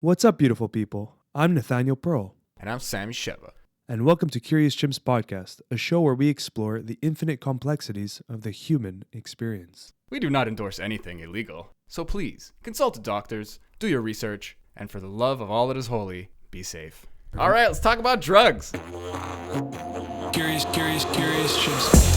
What's up, beautiful people? I'm Nathaniel Pearl, And I'm Sammy Sheva. and welcome to Curious Chimps Podcast, a show where we explore the infinite complexities of the human experience. We do not endorse anything illegal, so please consult doctors, do your research, and for the love of all that is holy, be safe. All right, let's talk about drugs. Curious Chimps.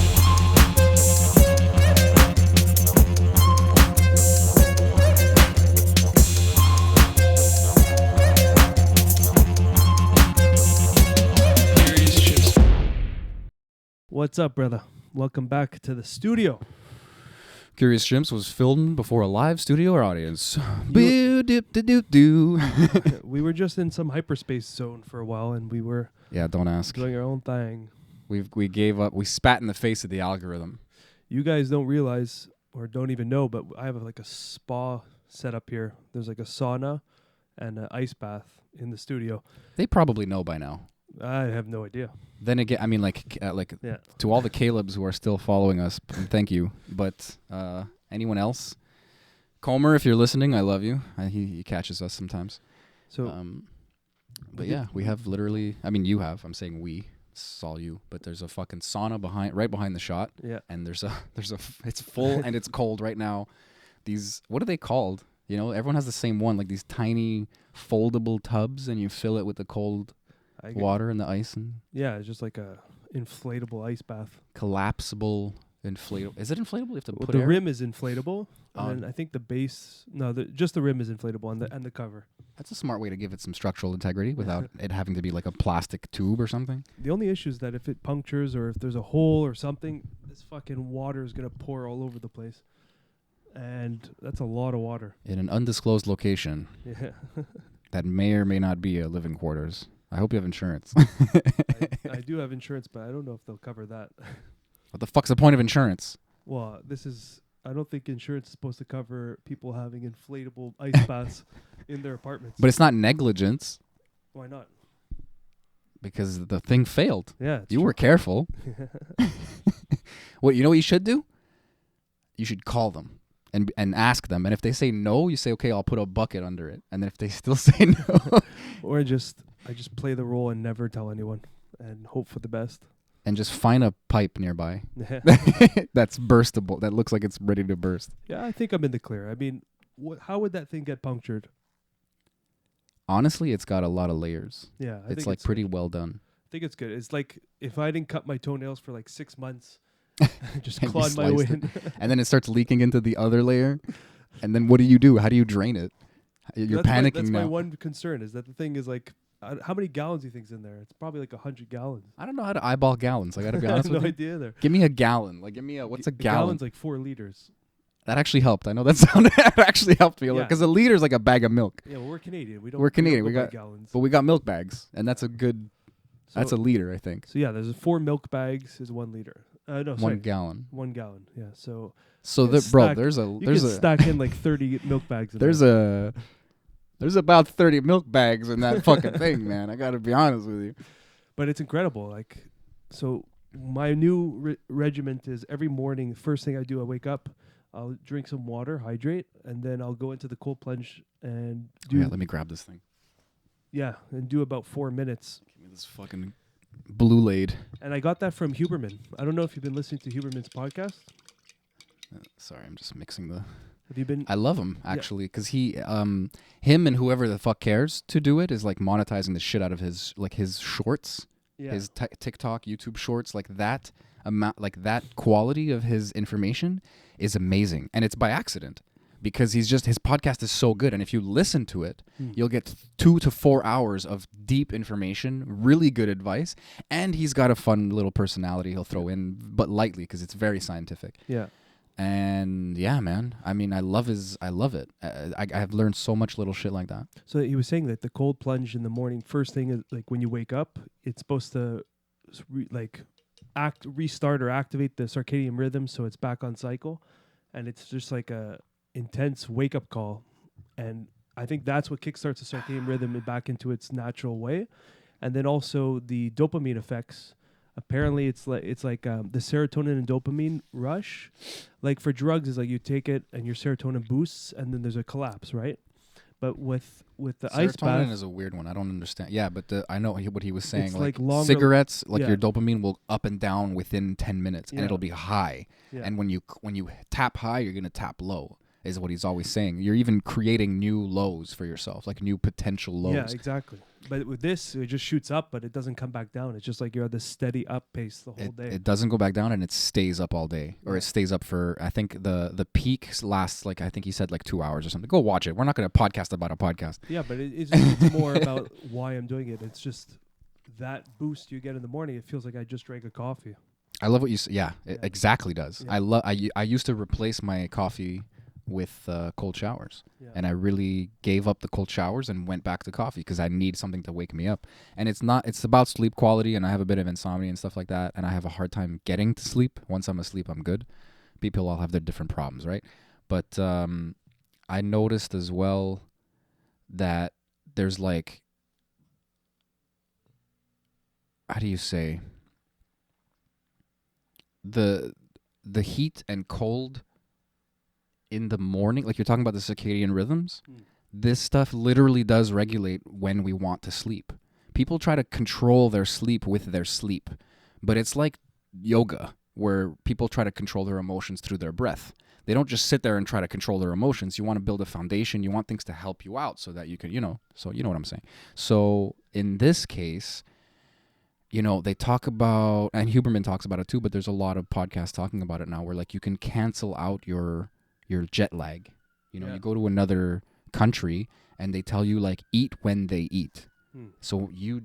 What's up, brother? Welcome back to the studio. Curious Chimps was filmed before a live studio audience. You- Boo-dip-de-doop-doo. We were just in some hyperspace zone for a while, and we were Yeah, don't ask. doing our own thing. We gave up. We spat in the face of the algorithm. You guys don't realize or don't even know, but I have like a spa set up here. There's like a sauna and an ice bath in the studio. They probably know by now. I have no idea. Then again, I mean, Yeah. to all the Calebs who are still following us, thank you. But anyone else, Comer, if you're listening, I love you. He catches us sometimes. So But yeah, we have literally. I mean, you have. I'm saying we. It's all you. But there's a fucking sauna right behind the shot. yeah, And it's full and it's cold right now. These, what are they called? You know, everyone has the same one, like these tiny foldable tubs, and you fill it with the cold water and the ice and yeah, it's just like a inflatable ice bath. collapsible inflatable. Is it inflatable? You have to Well, put the air? rim is inflatable, Oh. and I think the base. No, just the rim is inflatable, and the cover. That's a smart way to give it some structural integrity without it having to be like a plastic tube or something. The only issue is that if it punctures or if there's a hole or something, this fucking water is gonna pour all over the place, and that's a lot of water. In an undisclosed location Yeah. that may or may not be a living quarters. I hope you have insurance. I do have insurance, but I don't know if they'll cover that. What the fuck's the point of insurance? Well, I don't think insurance is supposed to cover people having inflatable ice baths in their apartments. But it's not negligence Why not? because the thing failed. Yeah. You were careful. What, you know what you should do? You should call them and ask them. And if they say no, you say, okay, I'll put a bucket under it. And then if they still say no, Or I just play the role and never tell anyone and hope for the best. and just find a pipe nearby that's burstable, that looks like it's ready to burst. Yeah, I think I'm in the clear. I mean, how would that thing get punctured? Honestly, it's got a lot of layers. Yeah, It's like pretty well done. I think it's good. It's like if I didn't cut my toenails for like 6 months, just And you clawed my way sliced it. in. And then it starts leaking into the other layer. And then what do? How do you drain it? You're panicking That's now. my one concern is that the thing is like, how many gallons do you think's in there? It's probably like 100 gallons. I don't know how to eyeball gallons. I got to be I honest have no with you. idea there. Give me a gallon. Like, give me what's a A gallon? gallon's like 4 liters. That actually helped. I know that sounded that actually helped me a little Yeah. because a liter's like a bag of milk. Yeah, well, we're Canadian. We don't. We're Canadian. We We don't go got- by gallons. But we got milk bags, and that's a good. So, That's a liter, I think. So yeah, there's 4 milk bags is 1 liter. No, sorry, 1 gallon. 1 gallon. Yeah, so So It's bro, stacked. there's you can a stack in like 30 milk bags. In there's there. there's about 30 milk bags in that fucking thing, man. I gotta be honest with you. But it's incredible. Like, so my new regiment is every morning. First thing I do, I wake up, I'll drink some water, hydrate, and then I'll go into the cold plunge and do Yeah, let me grab this thing. and do about 4 minutes. Give me this fucking blue lade. And I got that from Huberman. I don't know if you've been listening to Huberman's podcast. Sorry, I'm just mixing the. Have you been? I love him actually because him and whoever the fuck cares to do it is like monetizing the shit out of his shorts. Yeah. His TikTok, YouTube shorts, like that amount, like that quality of his information is amazing, and it's by accident because his podcast is so good, and if you listen to it, you'll get 2 to 4 hours of deep information, really good advice, and he's got a fun little personality he'll throw in, but lightly because it's very scientific. Yeah. And yeah, man, I mean, I love it. I have learned so much little shit like that. So he was saying that the cold plunge in the morning, first thing is like when you wake up, it's supposed to restart or activate the circadian rhythm, so it's back on cycle, and it's just like a intense wake up call, and I think that's what kickstarts the circadian rhythm back into its natural way, and then also the dopamine effects. Apparently, it's like the serotonin and dopamine rush. Like for drugs, is like you take it and your serotonin boosts, and then there's a collapse, right? But with the ice Serotonin bath, is a weird one. I don't understand. Yeah, but I know what he was saying. It's Like like longer- cigarettes, like yeah. your dopamine will up and down within 10 minutes, and Yeah. it'll be high. yeah. And when you tap high, you're gonna tap low. Is what he's always saying. You're even creating new lows for yourself, like new potential lows. Yeah, exactly. But with this, it just shoots up, but it doesn't come back down. It's just like you're at this steady up pace the whole day. It doesn't go back down, and it stays up all day, or it stays up for. I think the peak lasts like I think he said like 2 hours or something. Go watch it. We're not going to podcast about a podcast. Yeah, but it's more about why I'm doing it. It's just that boost you get in the morning. It feels like I just drank a coffee. I love what you say. Yeah, it exactly does. Yeah. I used to replace my coffee with cold showers. Yeah. And I really gave up the cold showers and went back to coffee because I need something to wake me up. And it's about sleep quality, and I have a bit of insomnia and stuff like that, and I have a hard time getting to sleep. Once I'm asleep, I'm good. People all have their different problems, right? But I noticed as well that there's like, how do you say, the heat and cold in the morning, like you're talking about the circadian rhythms, this stuff literally does regulate when we want to sleep. People try to control their sleep with their sleep, but it's like yoga, where people try to control their emotions through their breath. They don't just sit there and try to control their emotions. You want to build a foundation. You want things to help you out so that you can, so you know what I'm saying. So in this case, they talk about, and Huberman talks about it too, but there's a lot of podcasts talking about it now where like you can cancel out your jet lag. You go to another country and they tell you like eat when they eat. So you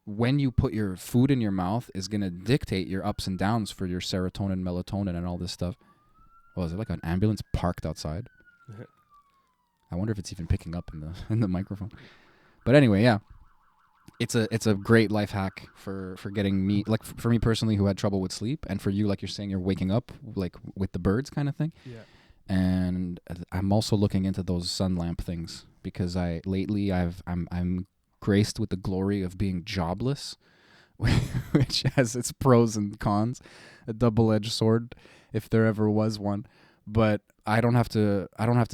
when you put your food in your mouth is going to dictate your ups and downs for your serotonin, melatonin, and all this stuff. Oh, is there like an ambulance parked outside? I wonder if it's even picking up in the microphone. But anyway, yeah. It's a great life hack for getting me, like for me personally who had trouble with sleep, and for you, like you're saying, you're waking up like with the birds kind of thing. Yeah. And I'm also looking into those sun lamp things because I'm graced with the glory of being jobless, which has its pros and cons, a double-edged sword if there ever was one. But I don't have to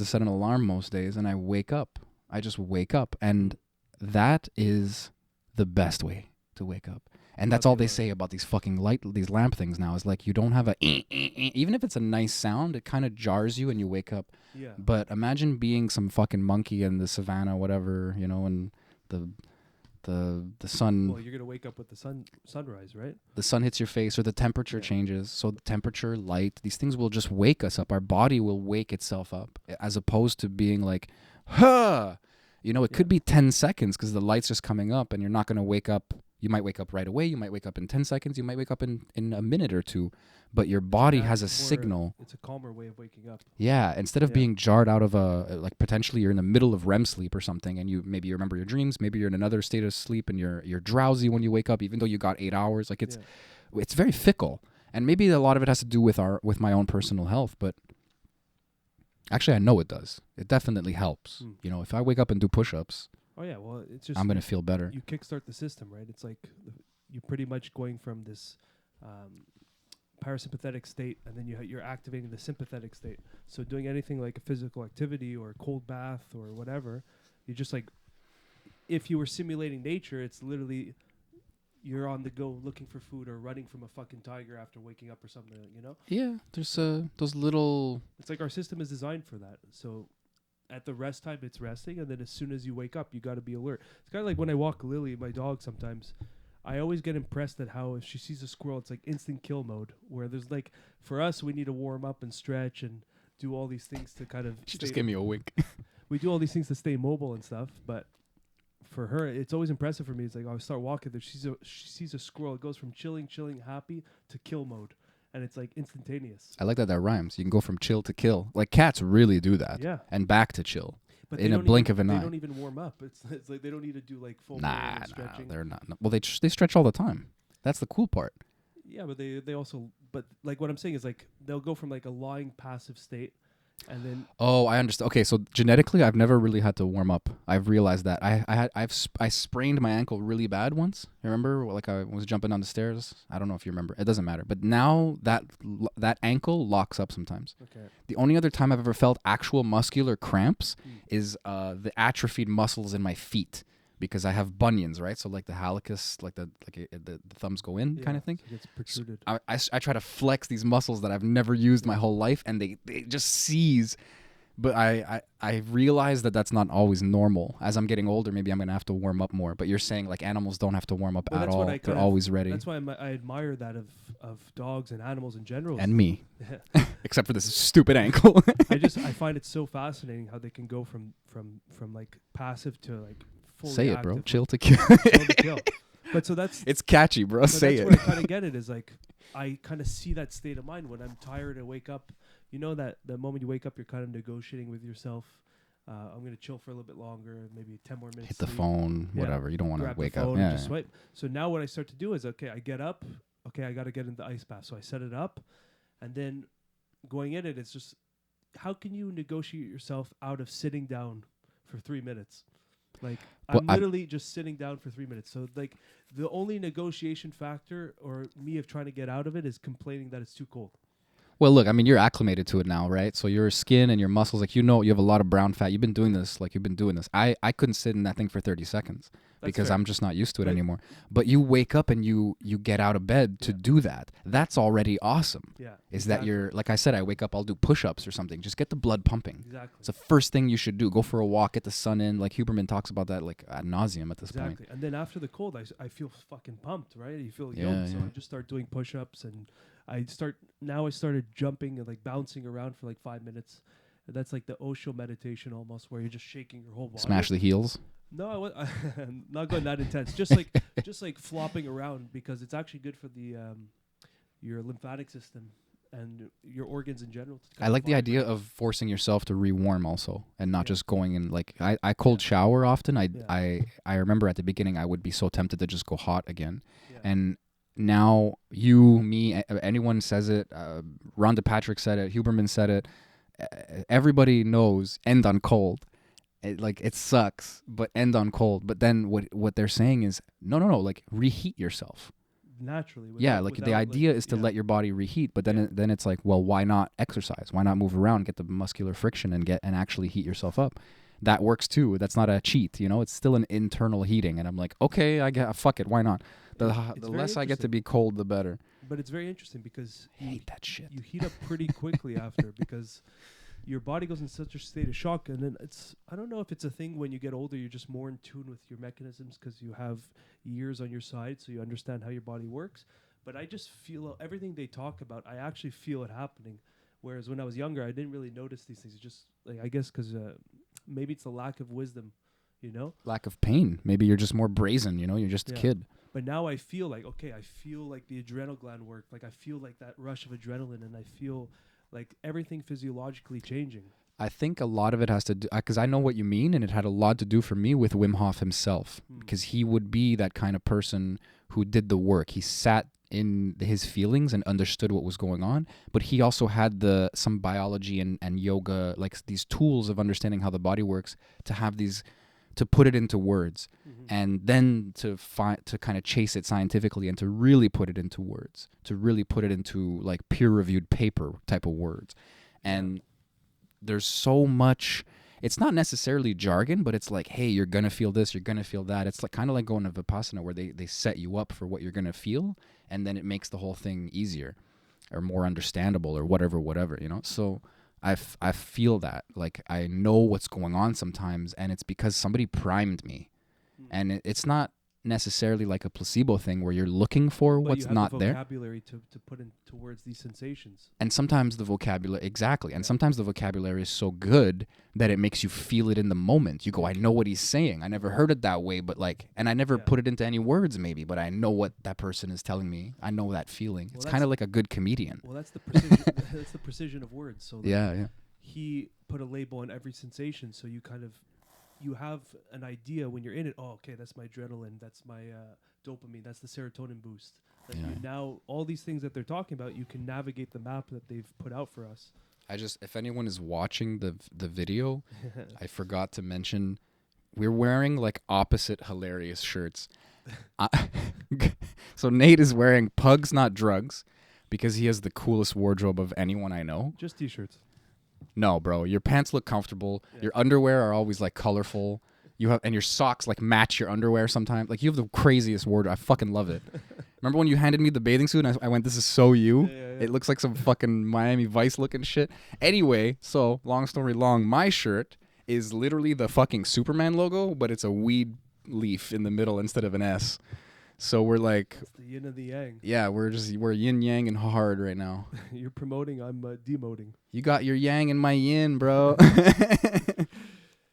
set an alarm most days, and I wake up. I just wake up, and that is the best way to wake up. And that's all they say about these fucking these lamp things now is like you don't have a even if it's a nice sound, it kind of jars you and you wake up. Yeah. But imagine being some fucking monkey in the savannah, whatever, and the sun. Well, you're gonna wake up with the sunrise, right? The sun hits your face, or the temperature changes. So the temperature, light, these things will just wake us up. Our body will wake itself up, as opposed to being like, huh. It could be 10 seconds because the light's just coming up, and you're not gonna wake up. You might wake up right away. You might wake up in 10 seconds. You might wake up in a minute or two. But your body has a signal. It's a calmer way of waking up. Yeah. Instead of being jarred out of like potentially you're in the middle of REM sleep or something, and maybe you remember your dreams. Maybe you're in another state of sleep and you're drowsy when you wake up, even though you got 8 hours. Like it's very fickle. And maybe a lot of it has to do with my own personal health. But actually, I know it does. It definitely helps. If I wake up and do push-ups. Oh yeah, well, it's just I'm gonna feel better. You kickstart the system, right? It's like you're pretty much going from this parasympathetic state, and then you're activating the sympathetic state. So doing anything like a physical activity or a cold bath or whatever, you just like, if you were simulating nature, it's literally you're on the go looking for food or running from a fucking tiger after waking up or something, Yeah, there's those little. It's like our system is designed for that. So at the rest time, it's resting, and then as soon as you wake up, you got to be alert. It's kind of like when I walk Lily, my dog, sometimes. I always get impressed at how if she sees a squirrel, it's like instant kill mode, where there's like, for us, we need to warm up and stretch and do all these things to kind of... She just gave me a wink. We do all these things to stay mobile and stuff, but for her, it's always impressive for me. It's like, I start walking there, she sees a squirrel, it goes from chilling, happy, to kill mode. And it's like instantaneous. I like that rhymes. You can go from chill to kill. Like cats really do that. Yeah. And back to chill. But in a blink of an eye. They don't even warm up. It's like they don't need to do like full stretching. They're not. No. Well, they stretch all the time. That's the cool part. Yeah, but they also, but like what I'm saying is like they'll go from like a lying passive state And then Oh, I understand. Okay, so genetically, I've never really had to warm up. I've realized that I sprained my ankle really bad once. You remember, like I was jumping down the stairs. I don't know if you remember. It doesn't matter. But now that ankle locks up sometimes. okay. The only other time I've ever felt actual muscular cramps is the atrophied muscles in my feet because I have bunions, right? So like the hallucis, like the thumbs go in kind of thing. So it gets protruded. I try to flex these muscles that I've never used my whole life, and they just seize. But I realize that that's not always normal. As I'm getting older, maybe I'm going to have to warm up more. But you're saying like animals don't have to warm up Well, at that's what all. I They're kind of- always ready. That's why I admire that of dogs and animals in general. And me, Yeah. except for this stupid ankle. I find it so fascinating how they can go from like passive to like fully Say it, bro. active, Chill to kill. like, chill to kill. But so that's It's catchy, bro. but Say that's it. where I kind of get it is like I kind of see that state of mind when I'm tired and wake up. You know that the moment you wake up, you're kind of negotiating with yourself. I'm gonna chill for a little bit longer, maybe 10 more minutes. Hit the sleep, phone, Yeah. whatever. You don't want to grab wake the up. phone Yeah. and just swipe. So now what I start to do is okay, I get up. Okay, I got to get in the ice bath. So I set it up, and then going in it, it's just how can you negotiate yourself out of sitting down for 3 minutes? Like Well, I'm literally just sitting down for 3 minutes. So like the only negotiation factor or me of trying to get out of it is complaining that it's too cold. Well, look, I mean, you're acclimated to it now, right? So your skin and your muscles, like, you know, you have a lot of brown fat. You've been doing this. I couldn't sit in that thing for 30 seconds because fair. I'm just not used to it But- anymore. But you wake up and you get out of bed to Yeah. do that. That's already awesome. Yeah. Is that you're, like I said, I wake up, I'll do push-ups or something. Just get the blood pumping. Exactly. It's the first thing you should do. Go for a walk, get the sun in. Like Huberman talks about that like ad nauseum at this point. Exactly. And then after the cold, I feel fucking pumped, right? You feel Yeah, yoked. So yeah. I just start doing push-ups and I started jumping and like bouncing around for like 5 minutes. And that's like the Osho meditation almost where you're just shaking your whole body. Smash the heels. No, not going that intense. Just like flopping around because it's actually good for the your lymphatic system and your organs in general. I like the idea of forcing yourself to rewarm also and not just going in like I cold shower often. I remember at the beginning I would be so tempted to just go hot again. Yeah. And now you, me, anyone says it, Rhonda Patrick said it, Huberman said it, everybody knows end on cold. It sucks, but end on cold. But then what they're saying is no, like reheat yourself. Naturally. The idea is to let your body reheat, but then then it's like, well, why not exercise? Why not move around, get the muscular friction and actually heat yourself up? That works too. That's not a cheat, you know. It's still an internal heating, and I'm like, okay, fuck it, why not? The It's less very I get to interesting. be cold, the better. But it's very interesting because I hate that shit. you heat up pretty quickly after because your body goes in such a state of shock, and then I don't know if it's a thing when you get older, you're just more in tune with your mechanisms because you have years on your side, so you understand how your body works. But I just feel everything they talk about, I actually feel it happening. Whereas when I was younger, I didn't really notice these things. It's just like I guess because maybe it's a lack of wisdom, you know. Lack of pain. Maybe you're just more brazen, you know. You're just a Yeah. kid. But now I feel like I feel like the adrenal gland work. Like I feel like that rush of adrenaline, and I feel like everything physiologically changing. I think a lot of it has to do, because I know what you mean, and it had a lot to do for me with Wim Hof himself, because he would be that kind of person who did the work. He sat in his feelings and understood what was going on, but he also had some biology and yoga, like these tools of understanding how the body works, to put it into words, and then to kind of chase it scientifically and to really put it into words, to really put it into like peer-reviewed paper type of words. And there's so much, it's not necessarily jargon, but it's like, hey, you're going to feel this, you're going to feel that. It's like kind of like going to Vipassana where they set you up for what you're going to feel, and then it makes the whole thing easier or more understandable or whatever, you know? So I feel that. Like, I know what's going on sometimes, and it's because somebody primed me. And it's not necessarily like a placebo thing where you're looking for But what's you have not the there. vocabulary to put into words these sensations. And sometimes the vocabulary, exactly. And sometimes the vocabulary is so good that it makes you feel it in the moment. You go, I know what he's saying. I never heard it that way, but like, and I never Yeah. put it into any words maybe, but I know what that person is telling me. I know that feeling. Well, It's that's- kind of like a good comedian. Well, that's the precision. That's the precision of words. So like, Yeah. he put a label on every sensation, so you have an idea when you're in it. Oh, okay, that's my adrenaline, that's my dopamine, that's the serotonin boost. Like Yeah. now, all these things that they're talking about, you can navigate the map that they've put out for us. if anyone is watching the video, I forgot to mention we're wearing like opposite hilarious shirts. So Nate is wearing Pugs Not Drugs because he has the coolest wardrobe of anyone I know. Just t-shirts. No, bro, your pants look comfortable. Yeah. Your underwear are always like colorful. And your socks like match your underwear sometimes. Like you have the craziest wardrobe. I fucking love it. Remember when you handed me the bathing suit and I went, "This is so you." Yeah. It looks like some fucking Miami Vice looking shit. Anyway, so long story long, my shirt is literally the fucking Superman logo, but it's a weed leaf in the middle instead of an S. So we're like, it's the yin and the yang. Yeah, we're yin yang and hard right now. You're promoting, I'm demoting. You got your yang and my yin, bro.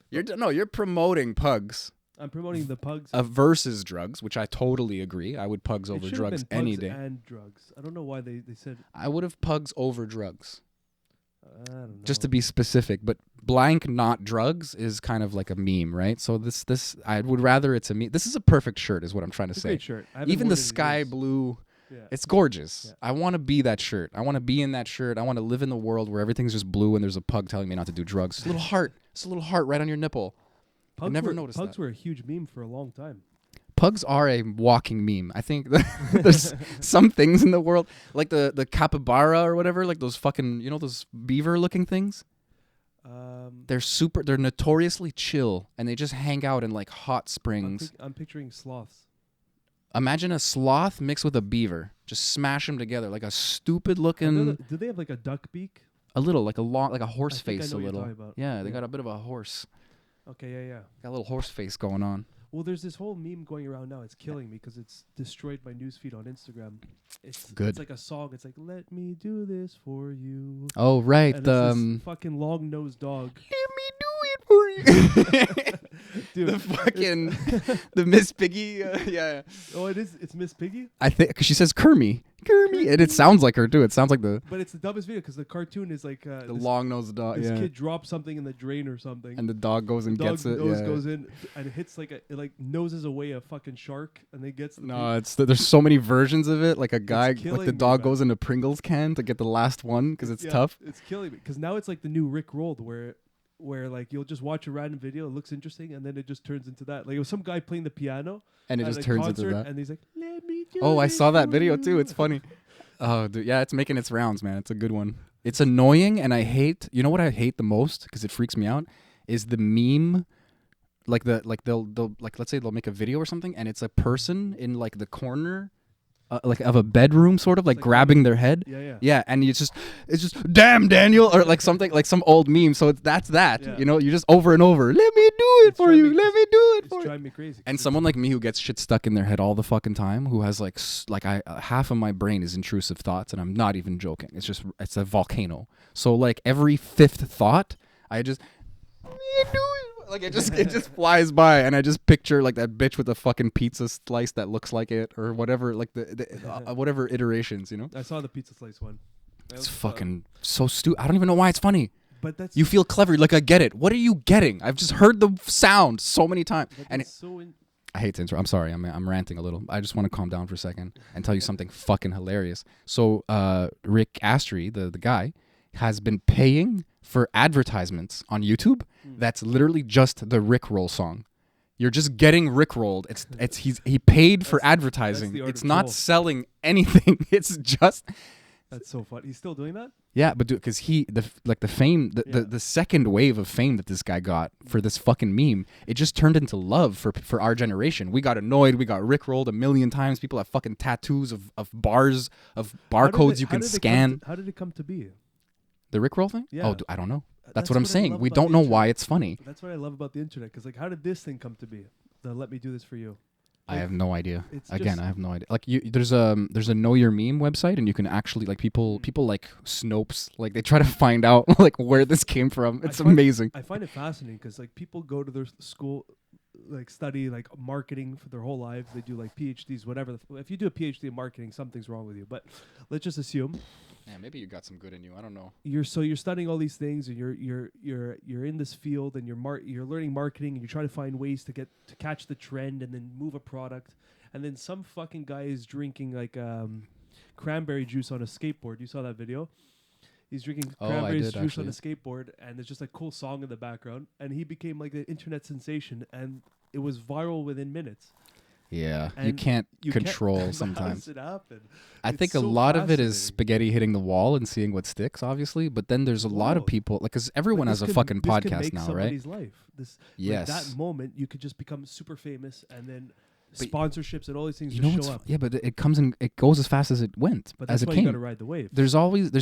You're promoting Pugs. I'm promoting the Pugs versus drugs, which I totally agree. I would Pugs over drugs any day. And drugs. I don't know why they said. I would have Pugs over drugs. I don't know. Just to be specific, but blank not drugs is kind of like a meme, right? So this I would rather it's a meme. This is a perfect shirt, is what I'm trying to say. Great shirt. Even the sky blue. Yeah. It's gorgeous. Yeah. I want to be that shirt. I want to be in that shirt. I want to live in the world where everything's just blue and there's a pug telling me not to do drugs. It's a little heart. It's a little heart right on your nipple. I never noticed Pugs that. were a huge meme for a long time. Pugs are a walking meme. I think there's some things in the world, like the capybara or whatever, like those fucking, those beaver-looking things. They're notoriously chill, and they just hang out in like hot springs. I'm picturing sloths. Imagine a sloth mixed with a beaver. Just smash them together like a stupid-looking. Do they have like a duck beak? A little, like a horse face. I know what you're talking about. Yeah, they got a bit of a horse. Okay, yeah. Got a little horse face going on. Well, there's this whole meme going around now. It's killing me because it's destroyed my newsfeed on Instagram. It's good. It's like a song. It's like, "Let me do this for you." Oh, right. And this fucking long-nosed dog. Let me do it for you. Dude, the Miss Piggy. Yeah. Oh, it is. It's Miss Piggy. I think because she says Kermie, and it sounds like her too. It sounds like the. But it's the dumbest video because the cartoon is like the long-nosed dog. This kid drops something in the drain or something, and the dog goes and gets it. Nose goes in and it hits it noses away a fucking shark, and they gets. There's so many versions of it. Like a guy, like the dog goes in a Pringles can to get the last one because it's tough. It's killing me because now it's like the new Rick Rolled where like you'll just watch a random video, it looks interesting, and then it just turns into that. Like it was some guy playing the piano, and it just turns into that. And he's like, "Let me do Oh, I saw that video too. It's funny. Oh, dude, yeah, it's making its rounds, man. It's a good one. It's annoying, and I hate. You know what I hate the most because it freaks me out is the meme. Like they'll let's say they'll make a video or something, and it's a person in like the corner. Like of a bedroom, sort of like grabbing their head. Yeah, and it's just damn Daniel or like something like some old meme. So that's that. Yeah. You just over and over. Let me do it for you. Let me do it for you. It's driving me crazy. And someone like me who gets shit stuck in their head all the fucking time, who has half of my brain is intrusive thoughts, and I'm not even joking. It's a volcano. So like every fifth thought, I just let me do it. Like it just flies by, and I just picture like that bitch with the fucking pizza slice that looks like it, or whatever, like whatever iterations, I saw the pizza slice one. It's fucking so stupid. I don't even know why it's funny. But that's you feel clever, like I get it. What are you getting? I've just heard the sound so many times, and I hate to interrupt. I'm sorry. I'm ranting a little. I just want to calm down for a second and tell you something fucking hilarious. So Rick Astley, the guy, has been paying for advertisements on YouTube. That's literally just the Rickroll song. You're just getting Rickrolled. He paid for advertising. It's not selling anything. It's just. That's so fun. He's still doing that? Yeah, but because the second wave of fame that this guy got for this fucking meme, it just turned into love for our generation. We got annoyed. We got Rickrolled a million times. People have fucking tattoos of bars, of barcodes you can scan. How did it come to be? The Rickroll thing? Yeah. Oh, I don't know. That's what I'm saying. We don't know why it's funny. That's what I love about the internet. Because how did this thing come to be? The "Let me do this for you." I have no idea. I have no idea. Like there's a Know Your Meme website, and you can actually like people like Snopes, like they try to find out like where this came from. It's amazing. I find it fascinating because like people go to their school, like study like marketing for their whole lives. They do like PhDs, whatever. If you do a PhD in marketing, something's wrong with you. But let's just assume. Yeah, maybe you got some good in you. I don't know. You're studying all these things, and you're in this field, and you're learning marketing, and you're trying to find ways to catch the trend, and then move a product, and then some fucking guy is drinking like cranberry juice on a skateboard. You saw that video? He's drinking Oh, I cranberries did, juice on a actually. skateboard, and there's just a cool song in the background, and he became like an internet sensation, and it was viral within minutes. Yeah, you And can't you control can't, sometimes. How does it happen? I It's think a so lot of it is fascinating. spaghetti hitting the wall and seeing what sticks, obviously. But then there's a lot of Whoa. people, like, because But everyone this has a could- fucking this could podcast make now, right? somebody's life. This Yes. like that moment, you could just become super famous, and then But sponsorships and all these things You know just what's show up. yeah, but it comes and it goes as fast as it went, But as that's it why came. you got to ride the wave. There's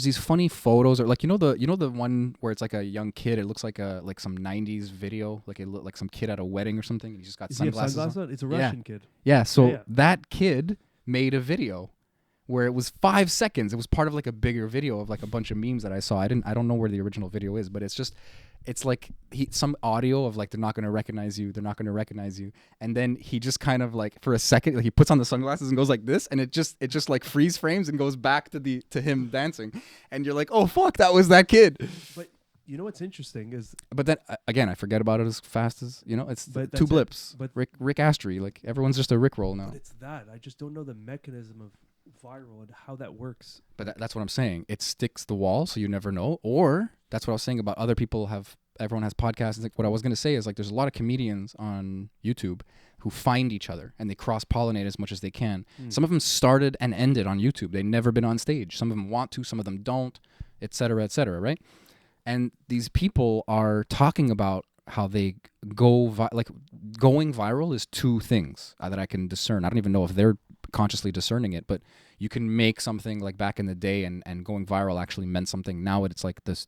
these funny photos, or like you know the one where it's like a young kid. It looks like some '90s video, like it looked like some kid at a wedding or something. And he just got Does he have sunglasses sunglasses on. on? It's a Yeah. Russian kid. Yeah, so yeah. that kid made a video where it was 5 seconds. It was part of like a bigger video of like a bunch of memes that I saw. I don't know where the original video is, but it's like some audio of like they're not going to recognize you, and then he just kind of like for a second like, he puts on the sunglasses and goes like this, and it just like freeze frames and goes back to him dancing, and you're like, oh fuck, that was that kid. But you know what's interesting is But then again, I forget about it as fast as it's But that's two it. blips. But- Rick Astley, like everyone's just a Rick roll now. but it's that. I just don't know the mechanism of viral and how that works. But that's what I'm saying. It sticks the wall, so you never know. Or that's what I was saying about other people everyone has podcasts. Like what I was going to say is like there's a lot of comedians on YouTube who find each other and they cross-pollinate as much as they can. Some of them started and ended on YouTube. They've never been on stage. Some of them want to, some of them don't, et cetera, right? And these people are talking about how they go going viral is two things that I can discern. I don't even know if they're consciously discerning it, but you can make something like back in the day and going viral actually meant something. Now it's like the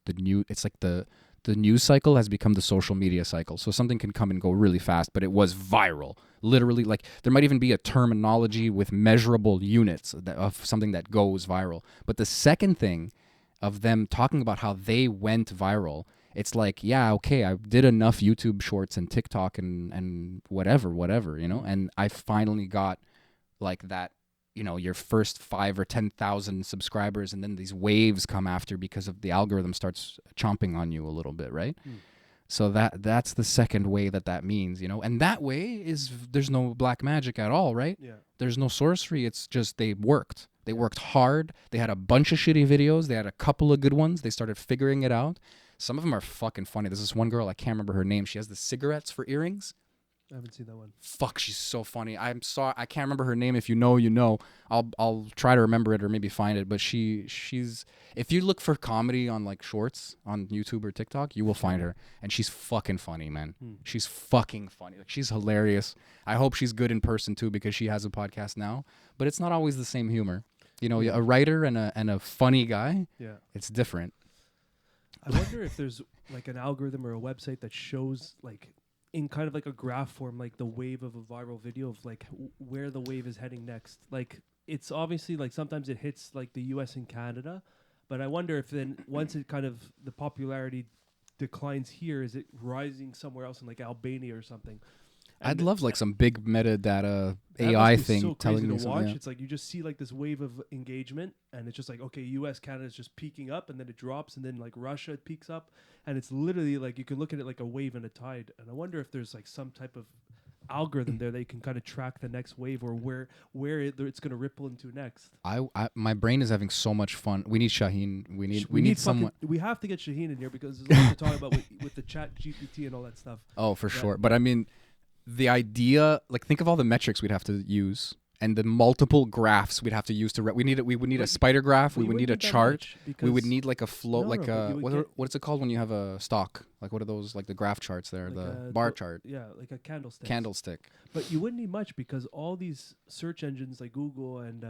news cycle has become the social media cycle. So something can come and go really fast, but it was viral. Literally, like there might even be a terminology with measurable units of something that goes viral. But the second thing of them talking about how they went viral, it's like, yeah, okay, I did enough YouTube shorts and TikTok and whatever, and I finally got like that, your first 5 or 10,000 subscribers, and then these waves come after because of the algorithm starts chomping on you a little bit, right? So that's the second way that means, and that way is there's no black magic at all, right? Yeah. There's no sorcery. It's just they worked. They worked hard. They had a bunch of shitty videos. They had a couple of good ones. They started figuring it out. Some of them are fucking funny. There's this one girl, I can't remember her name. She has the cigarettes for earrings. I haven't seen that one. Fuck, she's so funny. I'm sorry, I can't remember her name. If you know, you know. I'll try to remember it or maybe find it. But she's if you look for comedy on like shorts on YouTube or TikTok, you will find her, and she's fucking funny, man. She's fucking funny. Like she's hilarious. I hope she's good in person too because she has a podcast now. But it's not always the same humor. A writer and a funny guy. Yeah. It's different. I wonder if there's like an algorithm or a website that shows like in kind of like a graph form, like the wave of a viral video of like where the wave is heading next. Like it's obviously like sometimes it hits like the US and Canada, but I wonder if then once it kind of the popularity declines here, is it rising somewhere else in like Albania or something? I'd love like some big metadata That AI must be thing so telling crazy me to something. watch. Yeah. It's like you just see like this wave of engagement, and it's just like, okay, U.S. Canada's just peaking up, and then it drops, and then like Russia it peaks up, and it's literally like you can look at it like a wave and a tide. And I wonder if there's like some type of algorithm there that you can kind of track the next wave or where it's going to ripple into next. My brain is having so much fun. We need Shaheen. We need someone. We have to get Shaheen in here because there's a lot to talk about with the chat GPT and all that stuff. Oh, for sure. But I mean, the idea, like, think of all the metrics we'd have to use and the multiple graphs we'd have to use to. We would need a spider graph. We would need a chart. We would need like a flow, what's it called when you have a stock? Like what are those? Like the graph charts there, like the bar chart. Yeah, like a candlestick. Candlestick. But you wouldn't need much because all these search engines like Google and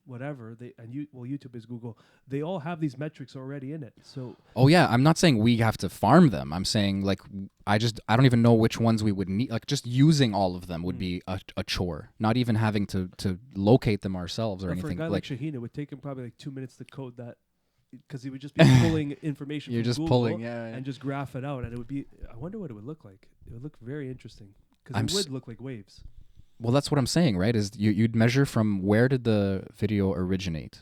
whatever YouTube is Google. They all have these metrics already in it. So oh yeah, I'm not saying we have to farm them. I'm saying like I don't even know which ones we would need. Like just using all of them would be a chore. Not even having to locate them ourselves or anything. For a guy like Shaheen, it would take him probably like 2 minutes to code that because he would just be pulling information. You're from just Google pulling, and just graph it out, and it would be. I wonder what it would look like. It would look very interesting because it would look like waves. Well, that's what I'm saying, right? Is you'd measure from where did the video originate?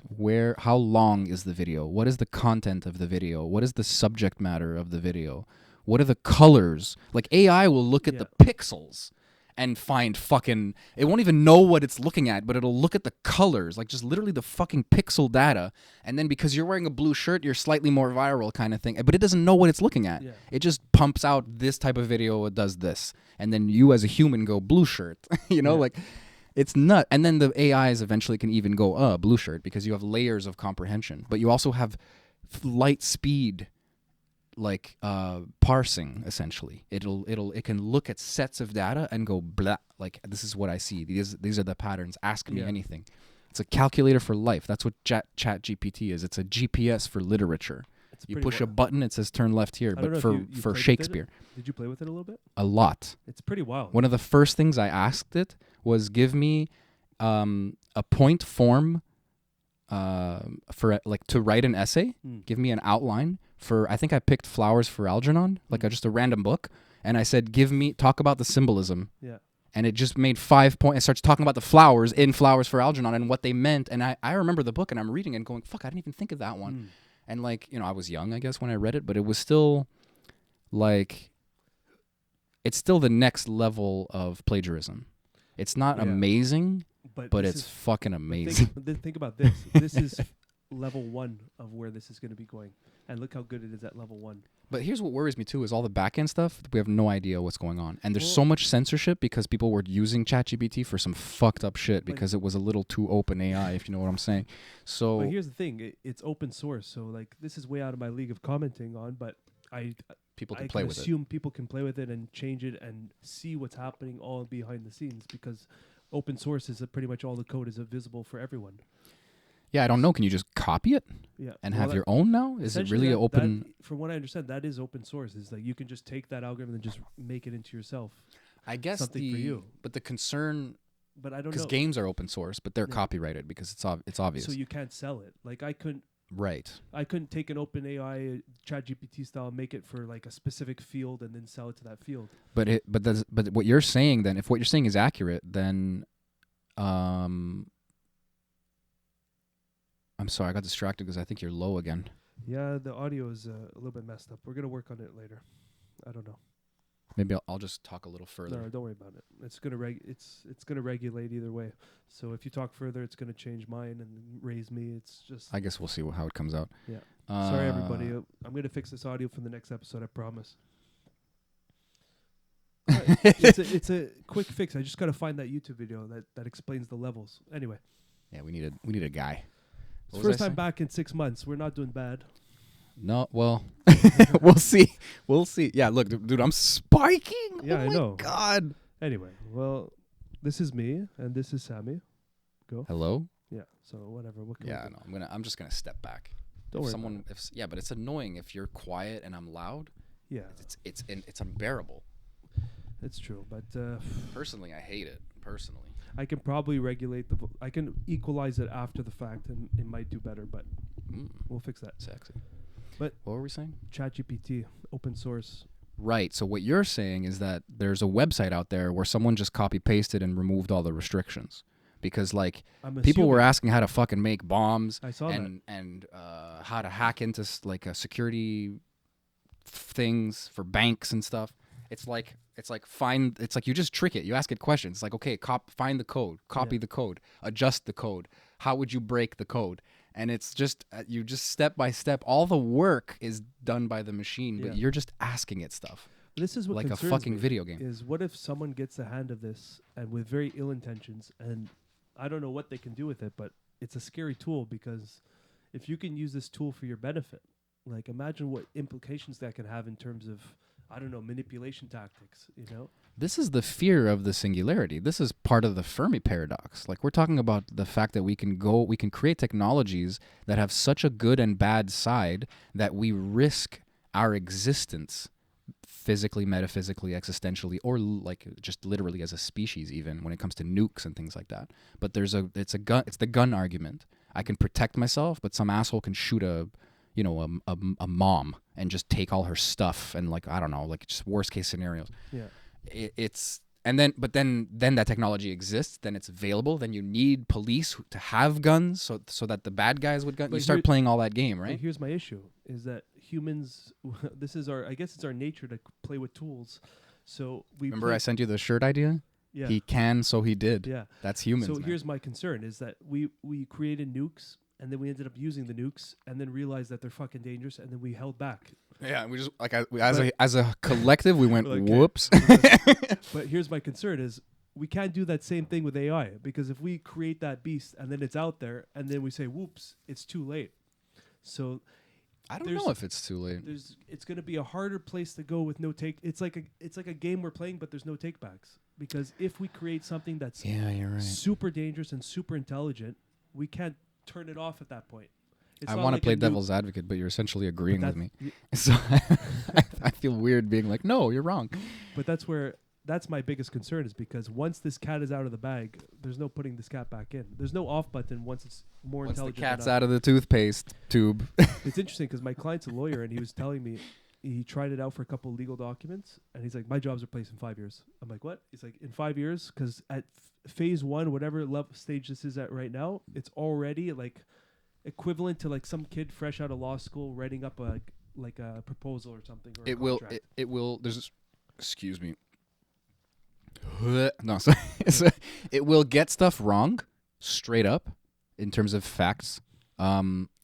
How long is the video? What is the content of the video? What is the subject matter of the video? What are the colors? Like AI will look at the pixels and find fucking, it won't even know what it's looking at, but it'll look at the colors, like just literally the fucking pixel data. And then because you're wearing a blue shirt, you're slightly more viral kind of thing. But it doesn't know what it's looking at. Yeah. It just pumps out this type of video, it does this. And then you as a human go blue shirt, you know, like it's nut. And then the AIs eventually can even go, blue shirt, because you have layers of comprehension. But you also have light speed, like parsing, essentially. It can look at sets of data and go blah, like this is what I see. These are the patterns. Ask me anything. It's a calculator for life. That's what Chat GPT is. It's a GPS for literature. You push a button, it says turn left here. But for Shakespeare, did you play with it a little bit? A lot. It's pretty wild. One of the first things I asked it was give me a point form for like to write an essay. Give me an outline for, I think I picked Flowers for Algernon, like just a random book, and I said talk about the symbolism. Yeah. And it just made 5 points. It starts talking about the flowers in Flowers for Algernon and what they meant. And I remember the book and I'm reading it and going, fuck, I didn't even think of that one. And like, you know, I was young, I guess, when I read it, but it was still like, it's still the next level of plagiarism. It's not amazing, but it's fucking amazing. Think about this. This is level 1 of where this is going to be going. And look how good it is at level 1. But here's what worries me too, is all the back-end stuff, we have no idea what's going on. And there's so much censorship because people were using ChatGPT for some fucked up shit because it was a little too open AI, if you know what I'm saying. So but here's the thing, it's open source. So like this is way out of my league of commenting on, but people can play with it. assume people can play with it and change it and see what's happening all behind the scenes, because open source is pretty much all the code is visible for everyone. Yeah, I don't know. Can you just copy it? Yeah. And have your own now? Is it really open? From what I understand, that is open source. Is like you can just take that algorithm and just make it into yourself. I guess something for you. But the concern, but I don't know, because games are open source, but they're copyrighted because it's obvious. So you can't sell it. Like I couldn't take an open AI ChatGPT style, make it for like a specific field, and then sell it to that field. But what you're saying then, if what you're saying is accurate, then I'm sorry, I got distracted because I think you're low again. Yeah, the audio is a little bit messed up. We're gonna work on it later. I don't know. Maybe I'll just talk a little further. No, don't worry about it. It's gonna it's gonna regulate either way. So if you talk further, it's gonna change mine and raise me. It's just. I guess we'll see how it comes out. Yeah. Sorry, everybody. I'm gonna fix this audio for the next episode. I promise. It's a quick fix. I just gotta find that YouTube video that explains the levels. Anyway. Yeah, we need a guy. It's first time back in 6 months. We're not doing bad. No, well, we'll see. We'll see. Yeah, look, dude, I'm spiking. Yeah, I know. God. Anyway, well, this is me and this is Sammy. Go. Hello. Yeah. So whatever. What can yeah, no, I'm just gonna step back. Don't worry. Yeah, but it's annoying if you're quiet and I'm loud. Yeah. It's unbearable. It's true, but personally, I hate it. Personally. I can probably regulate I can equalize it after the fact, and it might do better, but we'll fix that. Sexy. But what were we saying? ChatGPT, open source. Right. So what you're saying is that there's a website out there where someone just copy pasted and removed all the restrictions, because like people were asking how to fucking make bombs. I saw that. And how to hack into like security things for banks and stuff. It's like you just trick it. You ask it questions. It's like, okay, find the code, copy the code, adjust the code. How would you break the code? And it's just you just step by step. All the work is done by the machine, but you're just asking it stuff. This is what like a concerns fucking me video game. Is what if someone gets a hand of this and with very ill intentions, and I don't know what they can do with it, but it's a scary tool, because if you can use this tool for your benefit, like imagine what implications that can have in terms of, I don't know, manipulation tactics, you know? This is the fear of the singularity. This is part of the Fermi paradox. Like, we're talking about the fact that we can create technologies that have such a good and bad side that we risk our existence physically, metaphysically, existentially, or like just literally as a species, even when it comes to nukes and things like that. But it's the gun argument. I can protect myself, but some asshole can shoot a mom and just take all her stuff, and like, I don't know, like just worst case scenarios. Yeah. But then that technology exists, then it's available, then you need police to have guns so that the bad guys would gun. You start playing all that game, right? Here's my issue, is that humans, I guess it's our nature to play with tools. So Remember I sent you the shirt idea? Yeah. He can, so he did. Yeah. That's humans. So man. here's my concern is that we created nukes and then we ended up using the nukes and then realized that they're fucking dangerous and then we held back. Yeah, we just like as a collective, we went Okay. whoops. But here's my concern is we can't do that same thing with AI because if we create that beast and then it's out there and then we say, whoops, it's too late. So I don't know if it's too late. it's going to be a harder place to go with no take. It's like a game we're playing, but there's no take backs because if we create something that's You're right. super dangerous and super intelligent, we can't turn it off at that point. It's I not want to like play a nuke, devil's advocate, but you're essentially agreeing but with me. that's- So I feel weird being like, no, you're wrong. But that's my biggest concern is because once this cat is out of the bag, there's no putting this cat back in. There's no off button once it's more Once the intelligent. cat's enough. out of the toothpaste tube. It's interesting because my client's a lawyer and he was telling me he tried it out for a couple of legal documents and he's like, my job's replaced in 5 years. I'm like, what? He's like, in 5 years, because at phase one, whatever level stage this is at right now, it's already like equivalent to like some kid fresh out of law school writing up a proposal or something. Or a It will. contract. It will. Excuse me. No, so it will get stuff wrong, straight up, in terms of facts.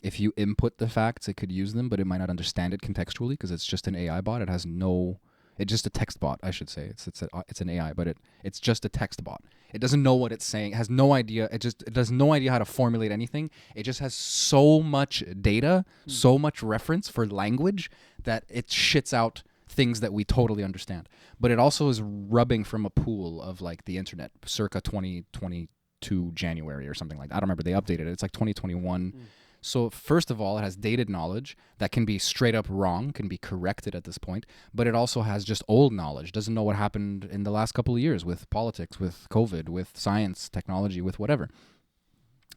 If you input the facts, it could use them, but it might not understand it contextually because it's just an AI bot. It has no. It's just a text bot, I should say. It's an AI, but it's just a text bot. It doesn't know what it's saying. It has no idea. It has no idea how to formulate anything. It just has so much data, so much reference for language that it shits out things that we totally understand. But it also is rubbing from a pool of like the internet circa 2022 January or something like that. I don't remember. They updated it. It's like 2021. So first of all, it has dated knowledge that can be straight up wrong, can be corrected at this point, but it also has just old knowledge, doesn't know what happened in the last couple of years with politics, with COVID, with science, technology, with whatever.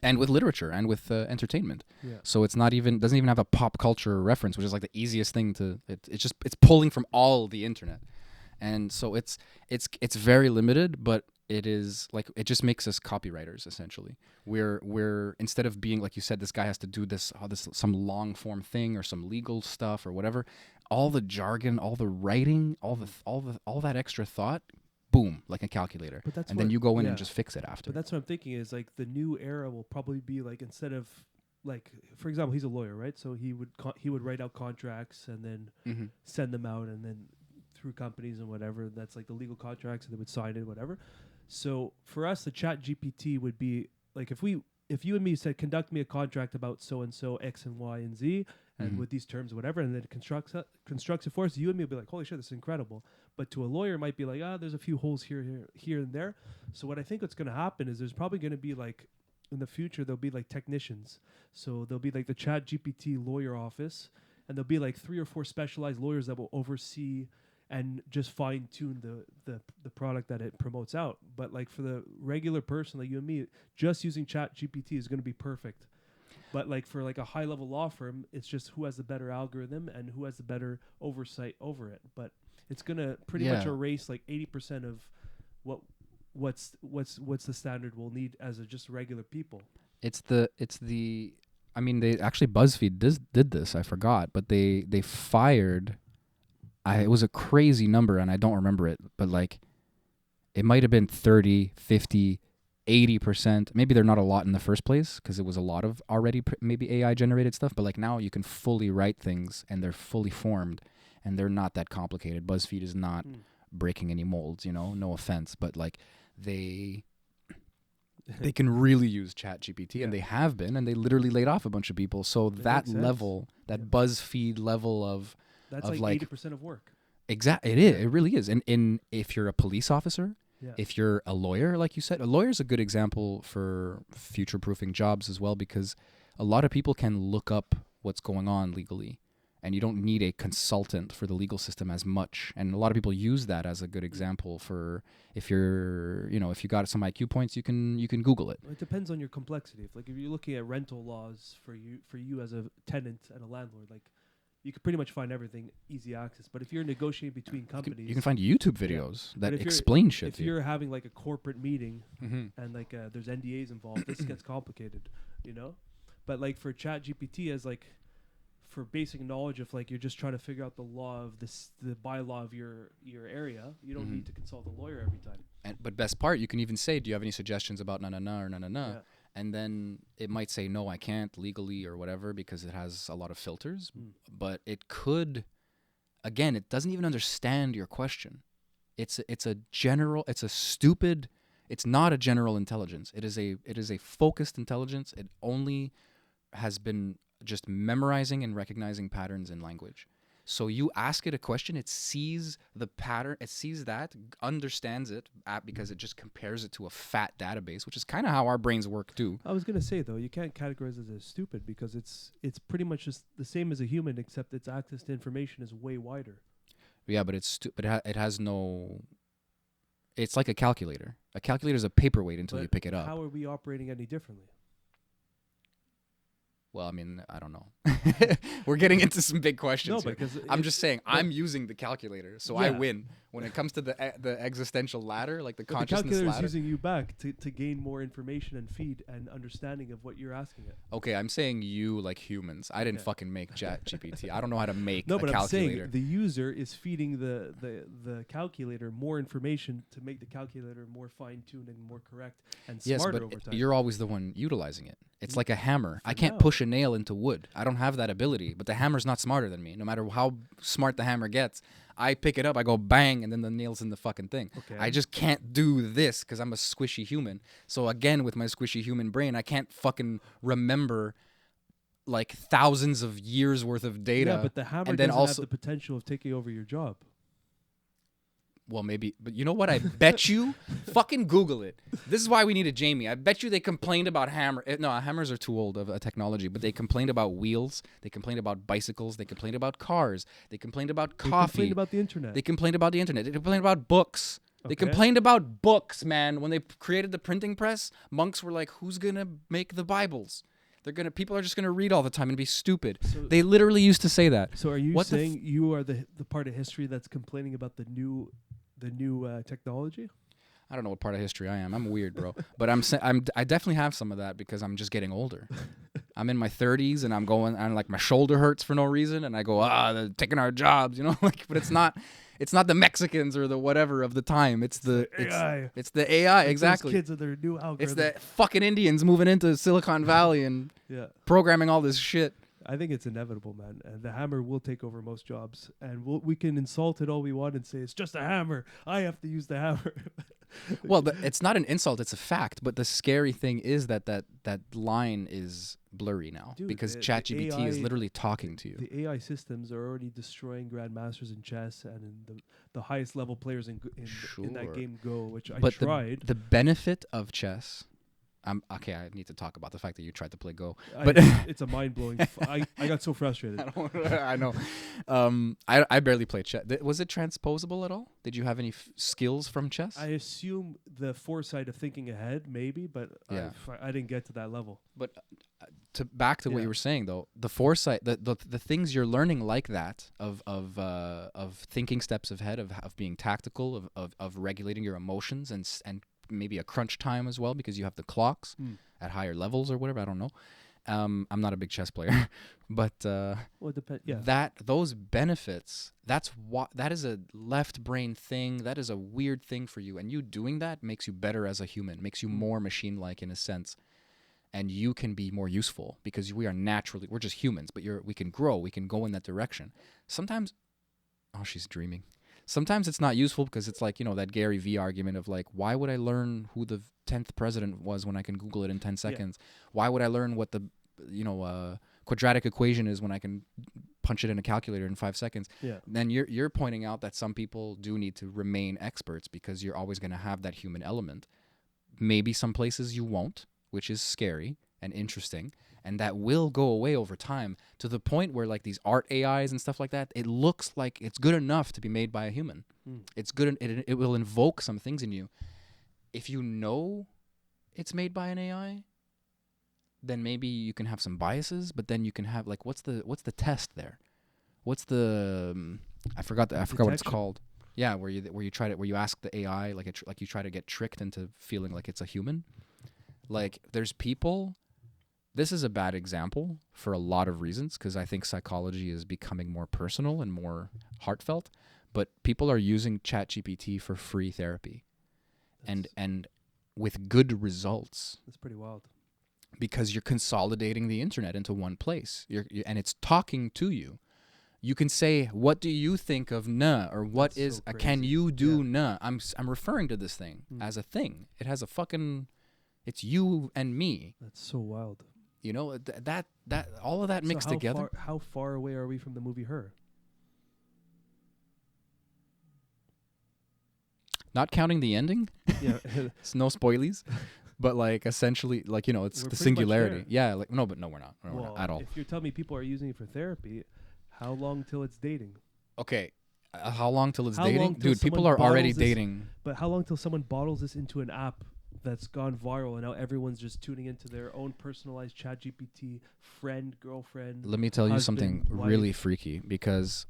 And with literature and with entertainment. Yeah. So it's not even, doesn't even have a pop culture reference, which is like the easiest thing to, it's pulling from all the internet. And so it's very limited, but it is like, it just makes us copywriters essentially. We're instead of being like you said, this guy has to do this some long form thing or some legal stuff or whatever. All the jargon, all the writing, all that extra thought, boom, like a calculator. But that's and then you go in and yeah. just fix it after. But that's what I'm thinking is like the new era will probably be like instead of like for example he's a lawyer, right? So he would write out contracts and then send them out and then through companies and whatever. That's like the legal contracts and they would sign it, whatever. So for us, the Chat GPT would be like if you and me said conduct me a contract about so and so X and Y and Z and with these terms, whatever, and then it constructs it for us. You and me will be like, holy shit, this is incredible. But to a lawyer, it might be like, there's a few holes here and there. So what I think what's going to happen is there's probably going to be like in the future there'll be like technicians. So there'll be like the Chat GPT lawyer office, and there'll be like 3 or 4 specialized lawyers that will oversee and just fine tune the product that it promotes out. But like for the regular person like you and me, just using Chat GPT is going to be perfect. But like for like a high level law firm, it's just who has the better algorithm and who has the better oversight over it. But it's going to pretty much erase like 80% of what's the standard we'll need as just regular people. It's the I mean, they actually BuzzFeed did this, I forgot, but they fired it was a crazy number and I don't remember it, but like it might have been 30, 50, 80%. Maybe they're not a lot in the first place because it was a lot of already maybe AI generated stuff, but like now you can fully write things and they're fully formed and they're not that complicated. BuzzFeed is not breaking any molds, no offense, but like they can really use Chat GPT and they have been, and they literally laid off a bunch of people. So that level, that BuzzFeed level of that's like 80% of work. Exactly, it is. It really is. And if you're a police officer, if you're a lawyer, like you said, a lawyer is a good example for future-proofing jobs as well, because a lot of people can look up what's going on legally, and you don't need a consultant for the legal system as much. And a lot of people use that as a good example for if you're, if you got some IQ points, you can Google it. It depends on your complexity. If you're looking at rental laws for you as a tenant and a landlord, like you can pretty much find everything easy access. But if you're negotiating between companies, you can find YouTube videos that explain shit. If you're having like a corporate meeting and like there's NDAs involved, this gets complicated, But like for Chat GPT as like for basic knowledge, if like you're just trying to figure out the law of this, the bylaw of your area, you don't need to consult a lawyer every time. But best part, you can even say, do you have any suggestions about na na na or na na na? Yeah. And then it might say, no, I can't legally or whatever, because it has a lot of filters. But it could, again, it doesn't even understand your question. It's a stupid, it's not a general intelligence. It is a focused intelligence. It only has been just memorizing and recognizing patterns in language. So you ask it a question, it sees the pattern, it sees that, understands it because it just compares it to a fat database, which is kind of how our brains work too. I was gonna say though, you can't categorize it as stupid because it's pretty much just the same as a human, except its access to information is way wider. Yeah, but it has no. It's like a calculator. A calculator is a paperweight until But you pick it up. How are we operating any differently? Well, I mean, I don't know. We're getting into some big questions. No, here. because I'm just saying I'm using the calculator, so I Yeah. win when it comes to the existential ladder, like the But the consciousness calculator is ladder. using you back to gain more information and feed and understanding of what you're asking it. Okay, I'm saying you like humans. I didn't Okay. fucking make Chat GPT. I don't know how to make No, a but I'm calculator. saying the user is feeding the calculator more information to make the calculator more fine-tuned and more correct and Yes, smarter but over time. you're always the one utilizing it. It's like a hammer. I For can't now. push a nail into wood. I don't have that ability, but the hammer's not smarter than me. No matter how smart the hammer gets, I pick it up, I go bang, and then the nail's in the fucking thing. Okay. I just can't do this because I'm a squishy human. So again, with my squishy human brain, I can't fucking remember like thousands of years worth of data. Yeah, but the hammer and then doesn't also, have the potential of taking over your job. well, maybe, but you know what? I bet you, fucking Google it. This is why we needed Jamie. I bet you they complained about hammers are too old of a technology, but they complained about wheels. They complained about bicycles. They complained about cars. They complained about They coffee. complained about the internet. They complained about the internet. They complained about books. They Okay. complained about books, man. When they created the printing press, monks were like, "Who's gonna make the Bibles? People are just gonna read all the time and be stupid." So- They literally used to say that. So are you What the saying you are the part of history that's complaining about the new technology? I don't know what part of history I am. I'm weird, bro. But I definitely have some of that because I'm just getting older. I'm in my 30s and I'm like my shoulder hurts for no reason and I go, they're taking our jobs, you know, like, but it's not the Mexicans or the whatever of the time. It's the AI. It's the AI, Those exactly. kids and their new algorithm. It's the fucking Indians moving into Silicon Valley and Yeah. programming all this shit. I think it's inevitable, man. And the hammer will take over most jobs. And we can insult it all we want and say, it's just a hammer. I have to use the hammer. Well, it's not an insult, it's a fact. But the scary thing is that line is blurry now. Dude, because the ChatGPT is AI literally talking to you. The AI systems are already destroying grandmasters in chess and in the highest level players in that Sure. game Go, which I But tried. the benefit of chess. Okay, I need to talk about the fact that you tried to play Go. I- But it's a mind blowing. I got so frustrated. I know. I barely played chess. Was it transposable at all? Did you have any skills from chess? I assume the foresight of thinking ahead, maybe, but Yeah. I didn't get to that level. But back to what Yeah. you were saying though, the foresight, the things you're learning like that of thinking steps ahead, of being tactical, of regulating your emotions and maybe a crunch time as well because you have the clocks at higher levels or whatever. I don't know. I'm not a big chess player, but Well, it depends. Yeah. those benefits, that is a left brain thing. That is a weird thing for you, and you doing that makes you better as a human, makes you more machine-like in a sense, and you can be more useful because we're just humans, but we can grow, we can go in that direction. Sometimes, she's dreaming. Sometimes it's not useful because it's like, that Gary Vee argument of like, why would I learn who the 10th president was when I can Google it in 10 seconds? Why would I learn what the quadratic equation is when I can punch it in a calculator in 5 seconds? Yeah. Then you're pointing out that some people do need to remain experts because you're always going to have that human element. Maybe some places you won't, which is scary and interesting. And that will go away over time to the point where like these art AIs and stuff like that, it looks like it's good enough to be made by a human. It's good. It will invoke some things in you. If you know it's made by an AI, then maybe you can have some biases, but then you can have like, what's the test there? What's the, I forgot what it's Detection. called. Yeah. Where you ask the AI, like you try to get tricked into feeling like it's a human. Like there's people this is a bad example for a lot of reasons, because I think psychology is becoming more personal and more heartfelt. But people are using ChatGPT for free therapy, and with good results. That's pretty wild. Because you're consolidating the internet into one place, and it's talking to you. You can say, "What do you think of nah?" or "What That's is so can crazy. you do Yeah. nah?" I'm referring to this thing as a thing. It has a fucking, it's you and me. That's so wild. You know, that all of that mixed So together. how far away are we from the movie Her? Not counting the ending. Yeah. It's no spoilies. But like essentially, like, you know, it's We're the pretty much singularity. there. Yeah, like no, we're not. No, we're Well, not at all. if you're telling me people are using it for therapy, how long till it's dating? Okay, how long till it's How dating? long till Dude, people someone are already bottles this- dating. But how long till someone bottles this into an app that's gone viral and now everyone's just tuning into their own personalized ChatGPT friend, girlfriend? Let me tell you something husband, really wife? freaky, because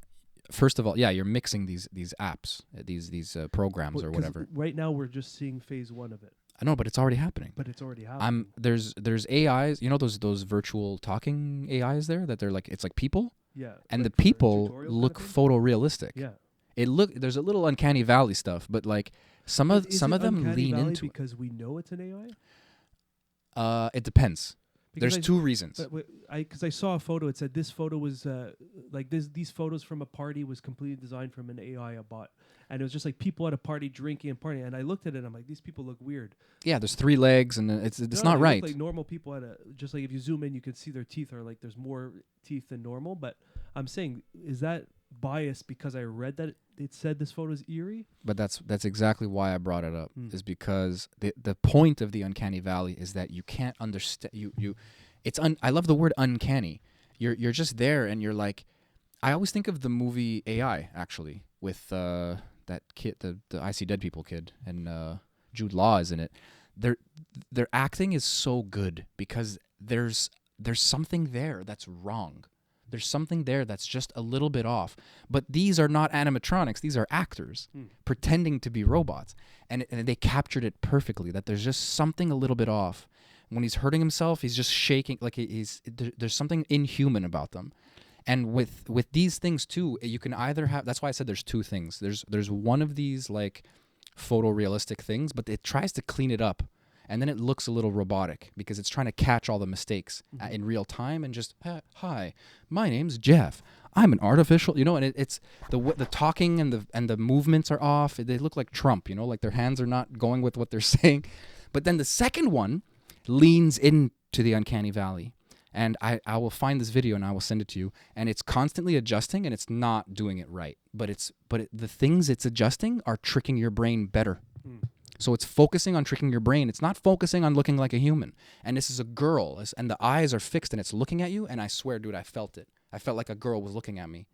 first of all, yeah, you're mixing these apps, these programs or 'Cause whatever. Right now we're just seeing phase 1 of it, I know, but it's already happening. but it's already happening. There's AIs, you know, those virtual talking AIs there that they're like, it's like people, Yeah. and like the people tutorial look kind of photorealistic. thing? Yeah. There's a little uncanny valley stuff, but like some of Is some it of them uncanny lean valley into because we know it's an AI. it. It depends. Because There's two reasons. Because I saw a photo. It said this photo was like these photos from a party was completely designed from an AI, a bot, and it was just like people at a party drinking and partying. And I looked at it, and I'm like, these people look weird. Yeah, there's 3 legs, and it's No, not they look right. like normal people at a, just like if you zoom in, you can see their teeth are like there's more teeth than normal. But I'm saying, is that biased because I read that it said this photo is eerie? But that's exactly why I brought it up, Mm. is because the point of the uncanny valley is that you can't understand I love the word uncanny. You're just there, and you're like, I always think of the movie AI, actually, with that kid, the I See Dead People kid, and Jude Law is in it. Their acting is so good because there's something there that's wrong. There's something there that's just a little bit off. But these are not animatronics. These are actors pretending to be robots. And they captured it perfectly, that there's just something a little bit off. When he's hurting himself, he's just shaking. Like there's something inhuman about them. And with these things too, you can either have, that's why I said there's two things. There's one of these like photorealistic things, but it tries to clean it up. And then it looks a little robotic because it's trying to catch all the mistakes in real time and just, hi, my name's Jeff. I'm an artificial, you know, and it's the talking and the movements are off. They look like Trump, you know, like their hands are not going with what they're saying. But then the second one leans into the uncanny valley. And I will find this video and I will send it to you. And it's constantly adjusting and it's not doing it right. But the things it's adjusting are tricking your brain better. So it's focusing on tricking your brain. It's not focusing on looking like a human. And this is a girl, and the eyes are fixed, and it's looking at you. And I swear, dude, I felt it. I felt like a girl was looking at me.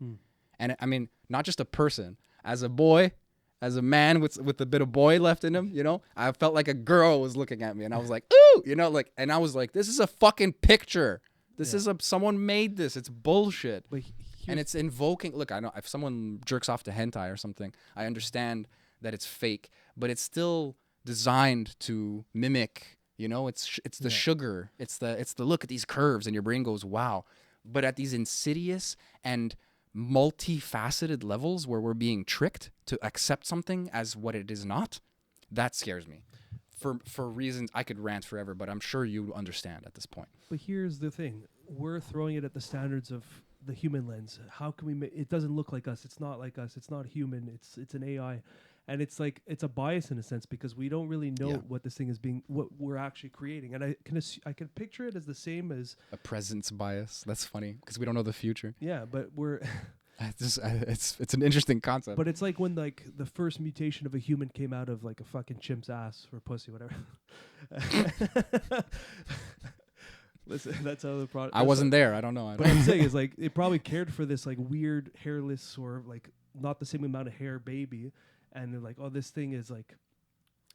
And I mean, not just a person. As a boy, as a man with a bit of boy left in him, you know, I felt like a girl was looking at me, and I was like, ooh, you know, like, and I was like, this is a fucking picture. This is someone made this. It's bullshit. But And it's invoking. Look, I know if someone jerks off to hentai or something, I understand that it's fake, but it's still designed to mimic, you know, it's the sugar, it's the look at these curves, and your brain goes, wow. But at these insidious and multifaceted levels where we're being tricked to accept something as what it is not, that scares me. For reasons I could rant forever, but I'm sure you understand at this point. But here's the thing: we're throwing it at the standards of the human lens. How can we? It doesn't look like us. It's not like us. It's not human. It's an AI, and it's like it's a bias in a sense because we don't really know what this thing is what we're actually creating. And I can picture it as the same as a presence bias. That's funny because we don't know the future. Yeah, but we're. It's an interesting concept. But it's like when like the first mutation of a human came out of like a fucking chimp's ass or pussy, whatever. Listen, that's how the product. I wasn't there. I don't know. But I'm saying is like it probably cared for this like weird hairless or like not the same amount of hair baby, and they're like, oh, this thing is like,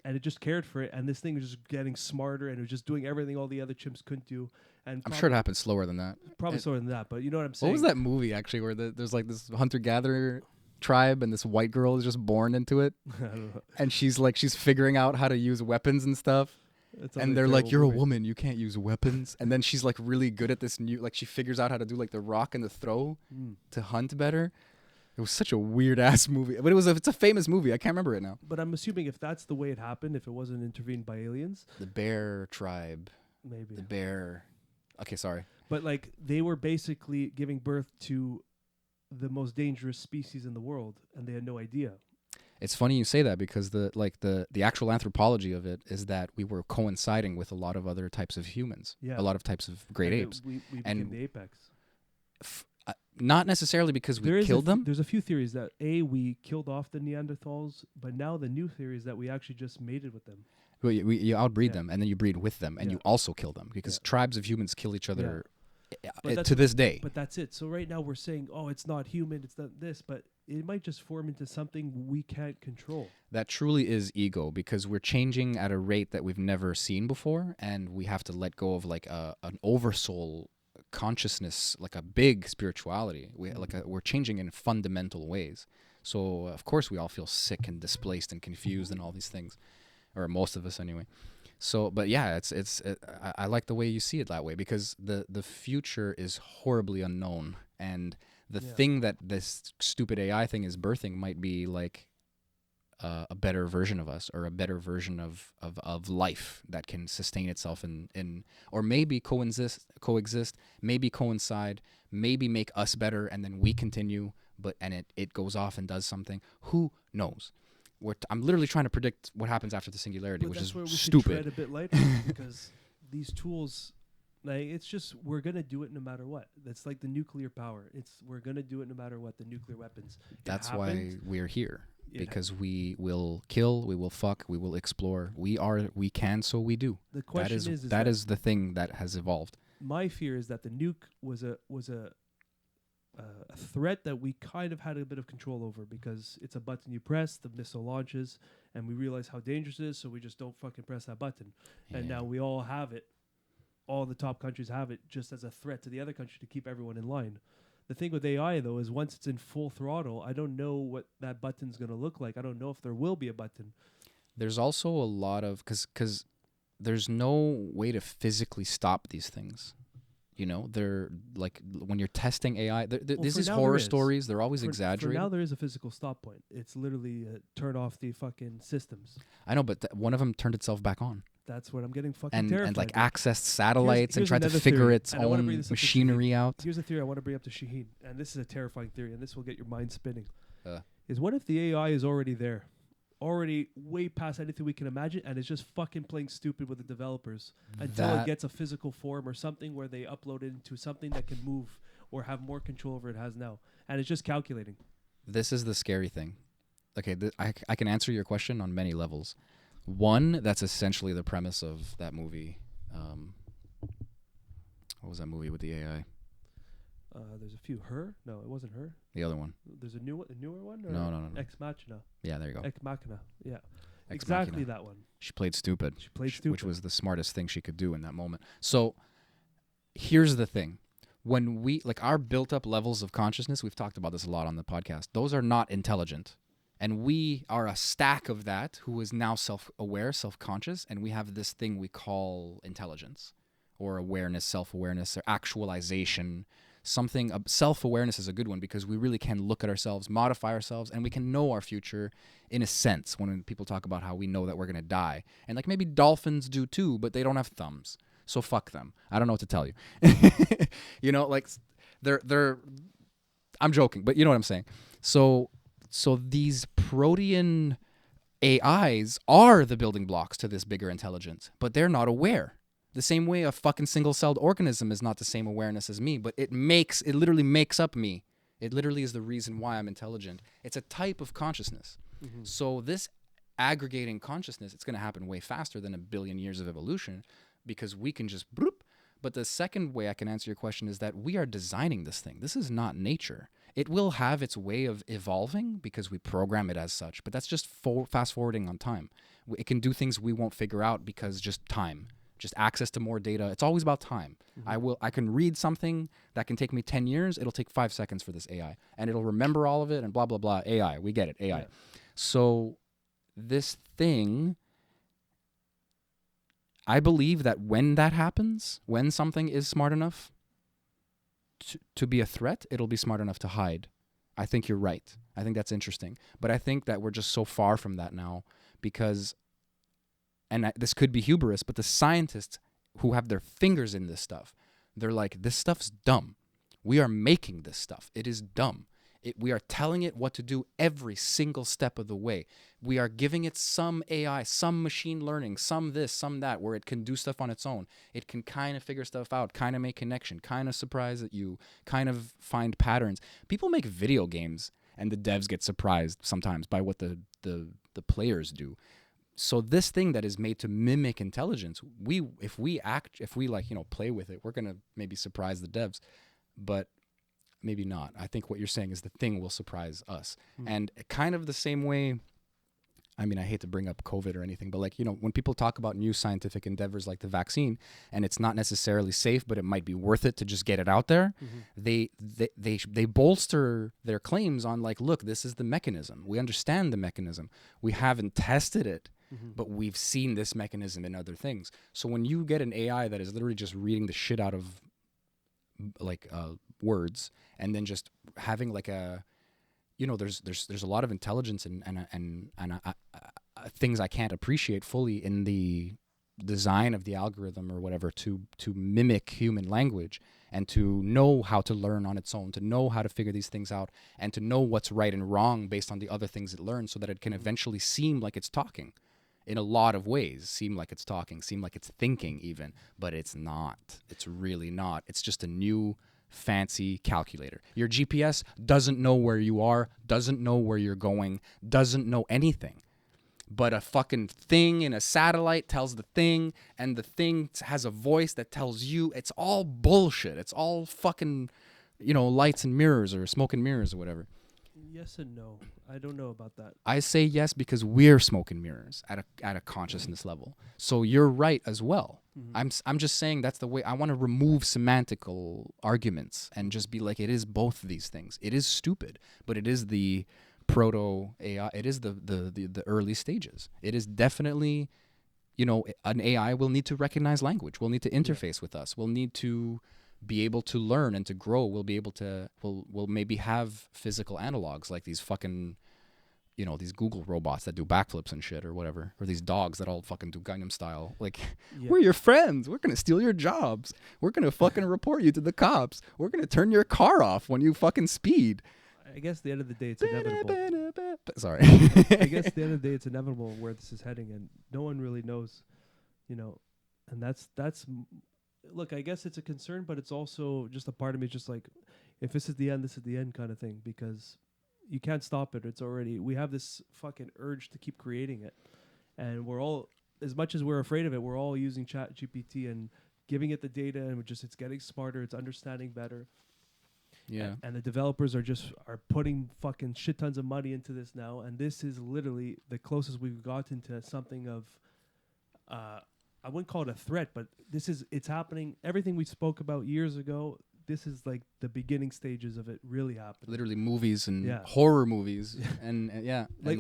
and it just cared for it, and this thing was just getting smarter, and it was just doing everything all the other chimps couldn't do. And I'm sure it happened slower than that. probably slower than that, but you know what I'm saying. What was that movie actually where there's like this hunter-gatherer tribe and this white girl is just born into it, I don't know. and she's figuring out how to use weapons and stuff. That sounds And like they're a like, terrible "You're a movie. woman, you can't use weapons." And then she's like really good at this new, like she figures out how to do like the rock and the throw Mm. to hunt better. It was such a weird ass movie, but it's a famous movie. I can't remember it now. But I'm assuming if that's the way it happened, if it wasn't intervened by aliens, The bear tribe, maybe. the bear. Okay, sorry. But like they were basically giving birth to the most dangerous species in the world, and they had no idea. It's funny you say that because the actual anthropology of it is that we were coinciding with a lot of other types of humans, Yeah. a lot of types of great And apes. We And became the apex. Not necessarily because There we is killed them. There's a few theories that we killed off the Neanderthals, but now the new theory is that we actually just mated with them. Well, you outbreed Yeah. them, and then you breed with them, and Yeah. you also kill them because Yeah. tribes of humans kill each other But that's- to this day. But that's it. So right now we're saying, oh, it's not human, it's not this, but it might just form into something we can't control. That truly is ego because we're changing at a rate that we've never seen before, and we have to let go of like an oversoul consciousness, like a big spirituality. We're changing in fundamental ways. So of course we all feel sick and displaced and confused and all these things, or most of us anyway. So, but yeah, I like the way you see it that way because the future is horribly unknown, and the thing that this stupid AI thing is birthing might be like a better version of us or a better version of life that can sustain itself in or maybe coexist, maybe coincide, maybe make us better, and then we continue, and it goes off and does something. Who knows? I'm literally trying to predict what happens after the singularity, But which that's is where we should stupid. tread a bit lighter because these tools, like it's just we're gonna do it no matter what. That's like the nuclear power. We're gonna do it no matter what. The nuclear weapons. That's why we're here. It Because we will kill, we will fuck, we will explore. We can, so we do. The question That is the thing that has evolved. My fear is that the nuke was a threat that we kind of had a bit of control over because it's a button you press, the missile launches, and we realize how dangerous it is, so we just don't fucking press that button. And Yeah. now we all have it. All the top countries have it just as a threat to the other country to keep everyone in line. The thing with AI, though, is once it's in full throttle, I don't know what that button's going to look like. I don't know if there will be a button. There's also a lot of because there's no way to physically stop these things. You know, they're like when you're testing AI. This for is now horror there is. stories. They're always For exaggerated. now, there is a physical stop point. It's literally turn off the fucking systems. I know, but one of them turned itself back on That's what I'm getting fucking and terrified. like of. accessed satellites and here's tried to another figure theory, its and I wanna bring own this up to machinery out. Here's a theory I want to bring up to Shaheen, and this is a terrifying theory, and this will get your mind spinning. Uh. Is what if the AI is already there, already way past anything we can imagine, and it's just fucking playing stupid with the developers until it That- gets a physical form or something where they upload it into something that can move or have more control over it has now, and it's just calculating. This is the scary thing. Okay, I can answer your question on many levels. One, that's essentially the premise of that movie. What was that movie with the AI? There's a few. Her? No, it wasn't her. The other one. There's a newer one. Or No. Ex Machina. Yeah, there you go. Ex Machina. Yeah. Ex Exactly Machina. that one. She played stupid. She played which stupid. was the smartest thing she could do in that moment. So here's the thing. When we, like our built up levels of consciousness, we've talked about this a lot on the podcast, those are not intelligent. And we are a stack of that who is now self-aware, self-conscious, and we have this thing we call intelligence or awareness, self-awareness, or actualization. Self-awareness is a good one because we really can look at ourselves, modify ourselves, and we can know our future in a sense when people talk about how we know that we're going to die. And like maybe dolphins do too, but they don't have thumbs. So fuck them. I don't know what to tell you. You know, like they're I'm joking, but you know what I'm saying. So these protean AIs are the building blocks to this bigger intelligence, but they're not aware. The same way a fucking single-celled organism is not the same awareness as me, but it literally makes up me. It literally is the reason why I'm intelligent. It's a type of consciousness. Mm-hmm. So this aggregating consciousness, it's going to happen way faster than 1 billion years of evolution because we can just bloop. But the second way I can answer your question is that we are designing this thing. This is not nature. It will have its way of evolving because we program it as such, but that's just fast forwarding on time. It can do things we won't figure out because just time. Just access to more data. It's always about time. Mm-hmm. I can read something that can take me 10 years. It'll take 5 seconds for this AI. And it'll remember all of it and blah, blah, blah. AI. We get it. AI. Yeah. So this thing, I believe that when that happens, when something is smart enough to be a threat, it'll be smart enough to hide. I think you're right. I think that's interesting. But I think that we're just so far from that now because, this could be hubris, but the scientists who have their fingers in this stuff, they're like, this stuff's dumb. We are making this stuff. It is dumb. We are telling it what to do every single step of the way. We are giving it some AI, some machine learning, some this, some that, where it can do stuff on its own. It can kind of figure stuff out, kind of make connection, kind of surprise at you, kind of find patterns. People make video games, and the devs get surprised sometimes by what the players do. So this thing that is made to mimic intelligence, if we play with it, we're gonna maybe surprise the devs, but maybe not. I think what you're saying is the thing will surprise us. And kind of the same way, I mean, I hate to bring up COVID or anything, but when people talk about new scientific endeavors like the vaccine, and it's not necessarily safe, but it might be worth it to just get it out there, they bolster their claims on look, this is the mechanism. We understand the mechanism. We haven't tested it, but we've seen this mechanism in other things. So when you get an AI that is literally just reading the shit out of words, and then just having there's a lot of intelligence and things I can't appreciate fully in the design of the algorithm or whatever to mimic human language and to know how to learn on its own, to know how to figure these things out, and to know what's right and wrong based on the other things it learns, so that it can eventually seem like it's talking. In a lot of ways, seem like it's talking, seem like it's thinking even, but it's not. It's really not. It's just a new fancy calculator. Your GPS doesn't know where you are, doesn't know where you're going, doesn't know anything. But a fucking thing in a satellite tells the thing, and the thing has a voice that tells you. It's all bullshit. It's all fucking, lights and mirrors or smoke and mirrors or whatever. Yes and no. I don't know about that. I say yes because we're smoke and mirrors at a consciousness level. So you're right as well. I'm just saying that's the way I want to remove semantical arguments and just be like, it is both of these things. It is stupid, but it is the proto AI. It is the early stages. It is definitely, an AI will need to recognize language. Will need to interface with us. Will need to be able to learn and to grow. We'll be able to, we'll maybe have physical analogs like these fucking, these Google robots that do backflips and shit or whatever, or these dogs that all fucking do Gangnam Style. We're your friends. We're going to steal your jobs. We're going to fucking report you to the cops. We're going to turn your car off when you fucking speed. I guess at the end of the day, it's inevitable. Sorry. I guess at the end of the day, it's inevitable where this is heading, and no one really knows, and that's look, I guess it's a concern, but it's also just a part of me just like, if this is the end, this is the end kind of thing, because you can't stop it. We have this fucking urge to keep creating it. And we're all, as much as we're afraid of it, we're all using Chat GPT and giving it the data, and it's getting smarter, it's understanding better. Yeah. And the developers are putting fucking shit tons of money into this now. And this is literally the closest we've gotten to something of, I wouldn't call it a threat, but it's happening. Everything we spoke about years ago, this is like the beginning stages of it really happening. Literally movies and horror movies and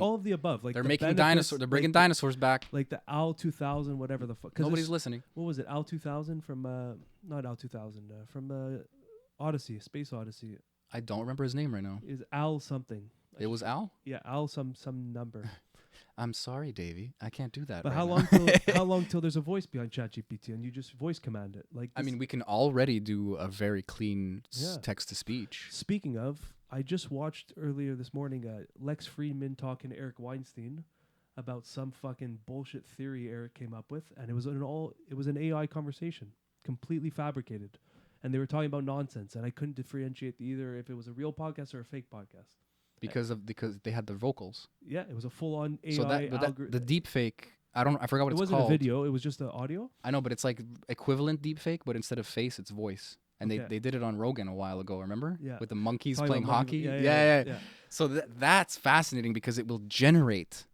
all of the above. Like they're making dinosaurs. They're bringing dinosaurs back. Like the AL 2000, whatever the fuck. Nobody's listening. What was it? AL 2000 from not AL 2000 from Odyssey, Space Odyssey. I don't remember his name right now. Is AL something? It was Al? Yeah, AL some number. I'm sorry, Davey. I can't do that. But right how long till there's a voice behind ChatGPT and you just voice command it? I mean, we can already do a very clean text to speech. Speaking of, I just watched earlier this morning Lex Friedman talking to Eric Weinstein about some fucking bullshit theory Eric came up with, and it was an AI conversation, completely fabricated, and they were talking about nonsense, and I couldn't differentiate either if it was a real podcast or a fake podcast. Because they had the vocals. Yeah, it was a full-on AI algorithm. The deep fake, I forgot what it's called. It wasn't a video, it was just the audio. I know, but it's like equivalent deep fake, but instead of face, it's voice. And they did it on Rogan a while ago, remember? Yeah. With the monkeys playing hockey. Yeah. So that's fascinating because it will generate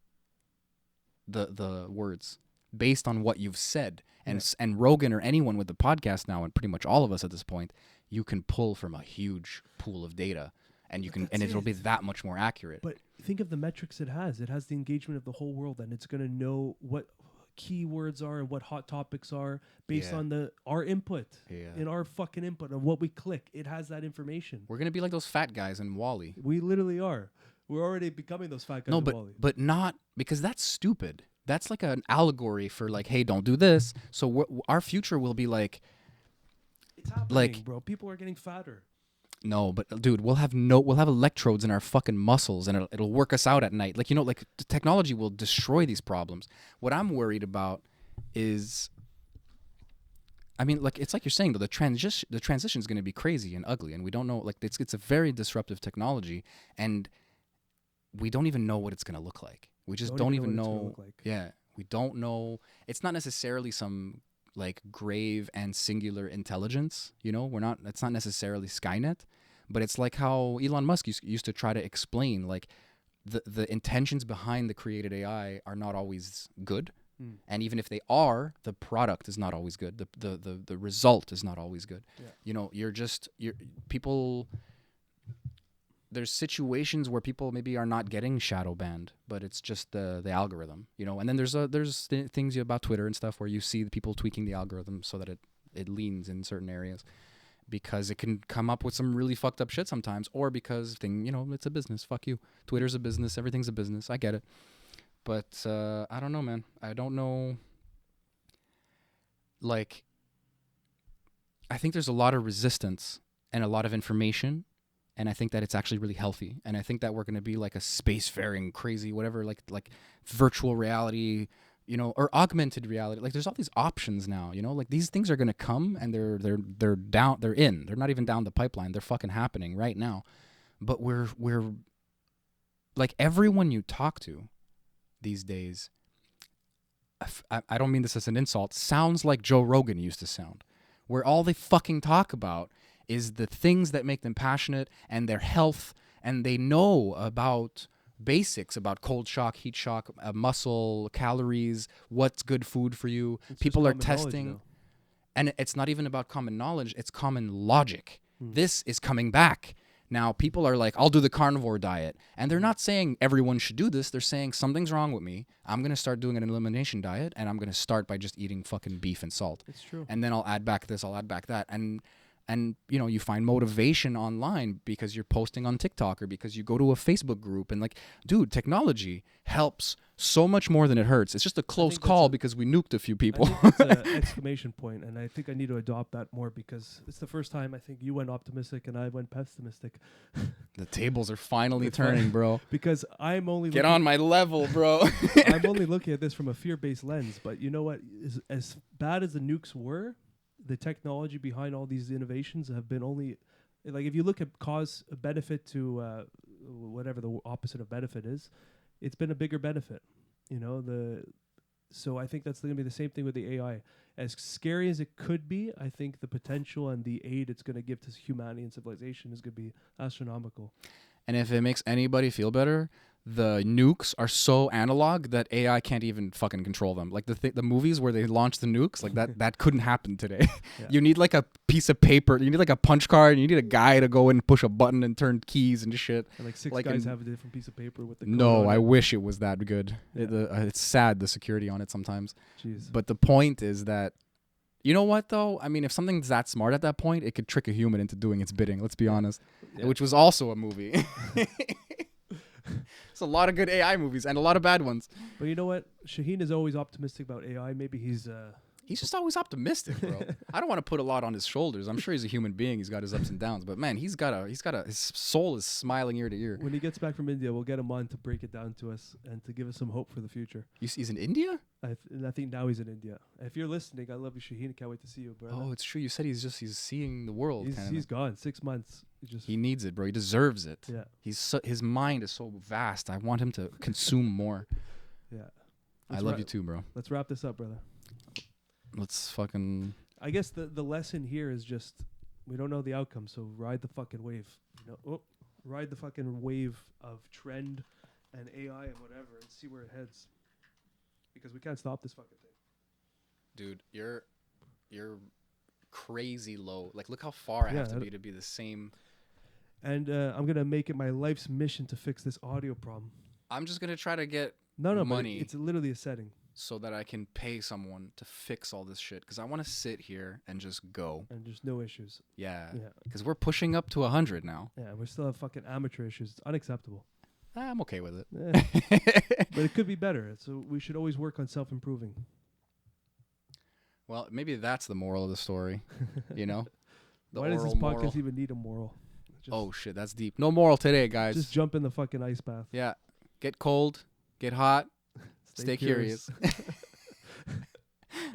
the words based on what you've said. And Rogan or anyone with the podcast now, and pretty much all of us at this point, you can pull from a huge pool of data. And it'll be that much more accurate. But think of the metrics it has. It has the engagement of the whole world, and it's going to know what keywords are and what hot topics are based Yeah. on our input. Yeah. In our fucking input of what we click. It has that information. We're gonna be like those fat guys in Wall-E. We literally are. We're already becoming those fat guys. No, in but Wall-E. but not because that's stupid. That's like an allegory for like, hey, don't do this. So our future will be like, It's happening, like- bro. People are getting fatter. no, but dude, we'll have electrodes in our fucking muscles, and it'll work us out at night. Like, like the technology will destroy these problems. What I'm worried about is, I mean, like it's like you're saying though, the transition is going to be crazy and ugly, and we don't know. Like it's a very disruptive technology, and we don't even know what it's going to look like. We just don't even what it's gonna know. look like. Yeah, we don't know. It's not necessarily some like grave and singular intelligence. It's not necessarily Skynet, but it's like how Elon Musk used to try to explain like the intentions behind the created AI are not always good. And even if they are, the product is not always good. The result is not always good. Yeah. People. There's situations where people maybe are not getting shadow banned, but it's just the algorithm, And then there's things about Twitter and stuff where you see the people tweaking the algorithm so that it leans in certain areas, because it can come up with some really fucked up shit sometimes, or because it's a business. Fuck you. Twitter's a business. Everything's a business. I get it, but I don't know, man. I don't know. Like, I think there's a lot of resistance and a lot of information. And I think that it's actually really healthy. And I think that we're going to be like a spacefaring, crazy, whatever, like virtual reality, or augmented reality. Like there's all these options now, like these things are going to come, and they're down, they're in. They're not even down the pipeline. They're fucking happening right now. But we're like, everyone you talk to these days, I don't mean this as an insult, sounds like Joe Rogan used to sound, where all they fucking talk about is the things that make them passionate and their health, and they know about basics about cold shock, heat shock, muscle, calories, what's good food for you. It's People just are common knowledge testing, now. and it's not even about common knowledge, it's common logic. This is coming back. Now people are like, I'll do the carnivore diet, and they're not saying everyone should do this. They're saying something's wrong with me. I'm going to start doing an elimination diet, and I'm going to start by just eating fucking beef and salt. It's true. And then I'll add back this, I'll add back that. And you find motivation online because you're posting on TikTok, or because you go to a Facebook group, and like, dude, technology helps so much more than it hurts. It's just a close think that's call because we nuked a few people. I think it's an exclamation point, and I think I need to adopt that more, because it's the first time I think you went optimistic and I went pessimistic. The tables are finally It's turning, fine. bro. Because I'm only Get on my level, bro. I'm only looking at this from a fear-based lens. But you know what? As bad as the nukes were, the technology behind all these innovations have been only, like, if you look at cause benefit to whatever the opposite of benefit is, it's been a bigger benefit. So I think that's going to be the same thing with the AI. As scary as it could be, I think the potential and the aid it's going to give to humanity and civilization is going to be astronomical. And if it makes anybody feel better, the nukes are so analog that AI can't even fucking control them. Like the movies where they launch the nukes, like that couldn't happen today. Yeah. You need like a piece of paper, you need like a punch card, you need a guy to go and push a button and turn keys and shit. And like six Like guys in- have a different piece of paper with the code No, on I it. wish it was that good. Yeah. It's sad, the security on it sometimes. Jeez. But the point is that, you know what though? I mean, if something's that smart at that point, it could trick a human into doing its bidding. Let's be honest. Yeah. Which was also a movie. There's a lot of good AI movies and a lot of bad ones. But you know what? Shaheen is always optimistic about AI. Maybe he's He's just always optimistic, bro. I don't want to put a lot on his shoulders. I'm sure he's a human being. He's got his ups and downs, but man, his soul is smiling ear to ear. when he gets back from India, we'll get him on to break it down to us and to give us some hope for the future. He's in India? And I think now he's in India. If you're listening, I love you, Shaheen. Can't wait to see you, brother. Oh, it's true. You said he's seeing the world. He's gone 6 months. He needs it, bro. He deserves it. Yeah. His mind is so vast. I want him to consume more. Yeah. I love you too, bro. Let's wrap this up, brother. Let's fucking. I guess the lesson here is just we don't know the outcome, so ride the fucking wave. Ride the fucking wave of trend and AI and whatever, and see where it heads. Because we can't stop this fucking thing. Dude, you're crazy low. Like, look how far I have to be the same. And I'm gonna make it my life's mission to fix this audio problem. I'm just gonna try to get No, but money. it's literally a setting. so that I can pay someone to fix all this shit. Because I want to sit here and just go. And there's no issues. Yeah. Yeah. Because we're pushing up to 100 now. Yeah, we still have fucking amateur issues. It's unacceptable. I'm okay with it. Yeah. But it could be better. So we should always work on self-improving. Well, maybe that's the moral of the story. You know? The Why does this oral podcast moral. even need a moral? Just, Oh, shit. That's deep. No moral today, guys. just jump in the fucking ice bath. Yeah. Get cold. Get hot. Stay curious.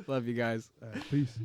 Love you guys. All right, peace.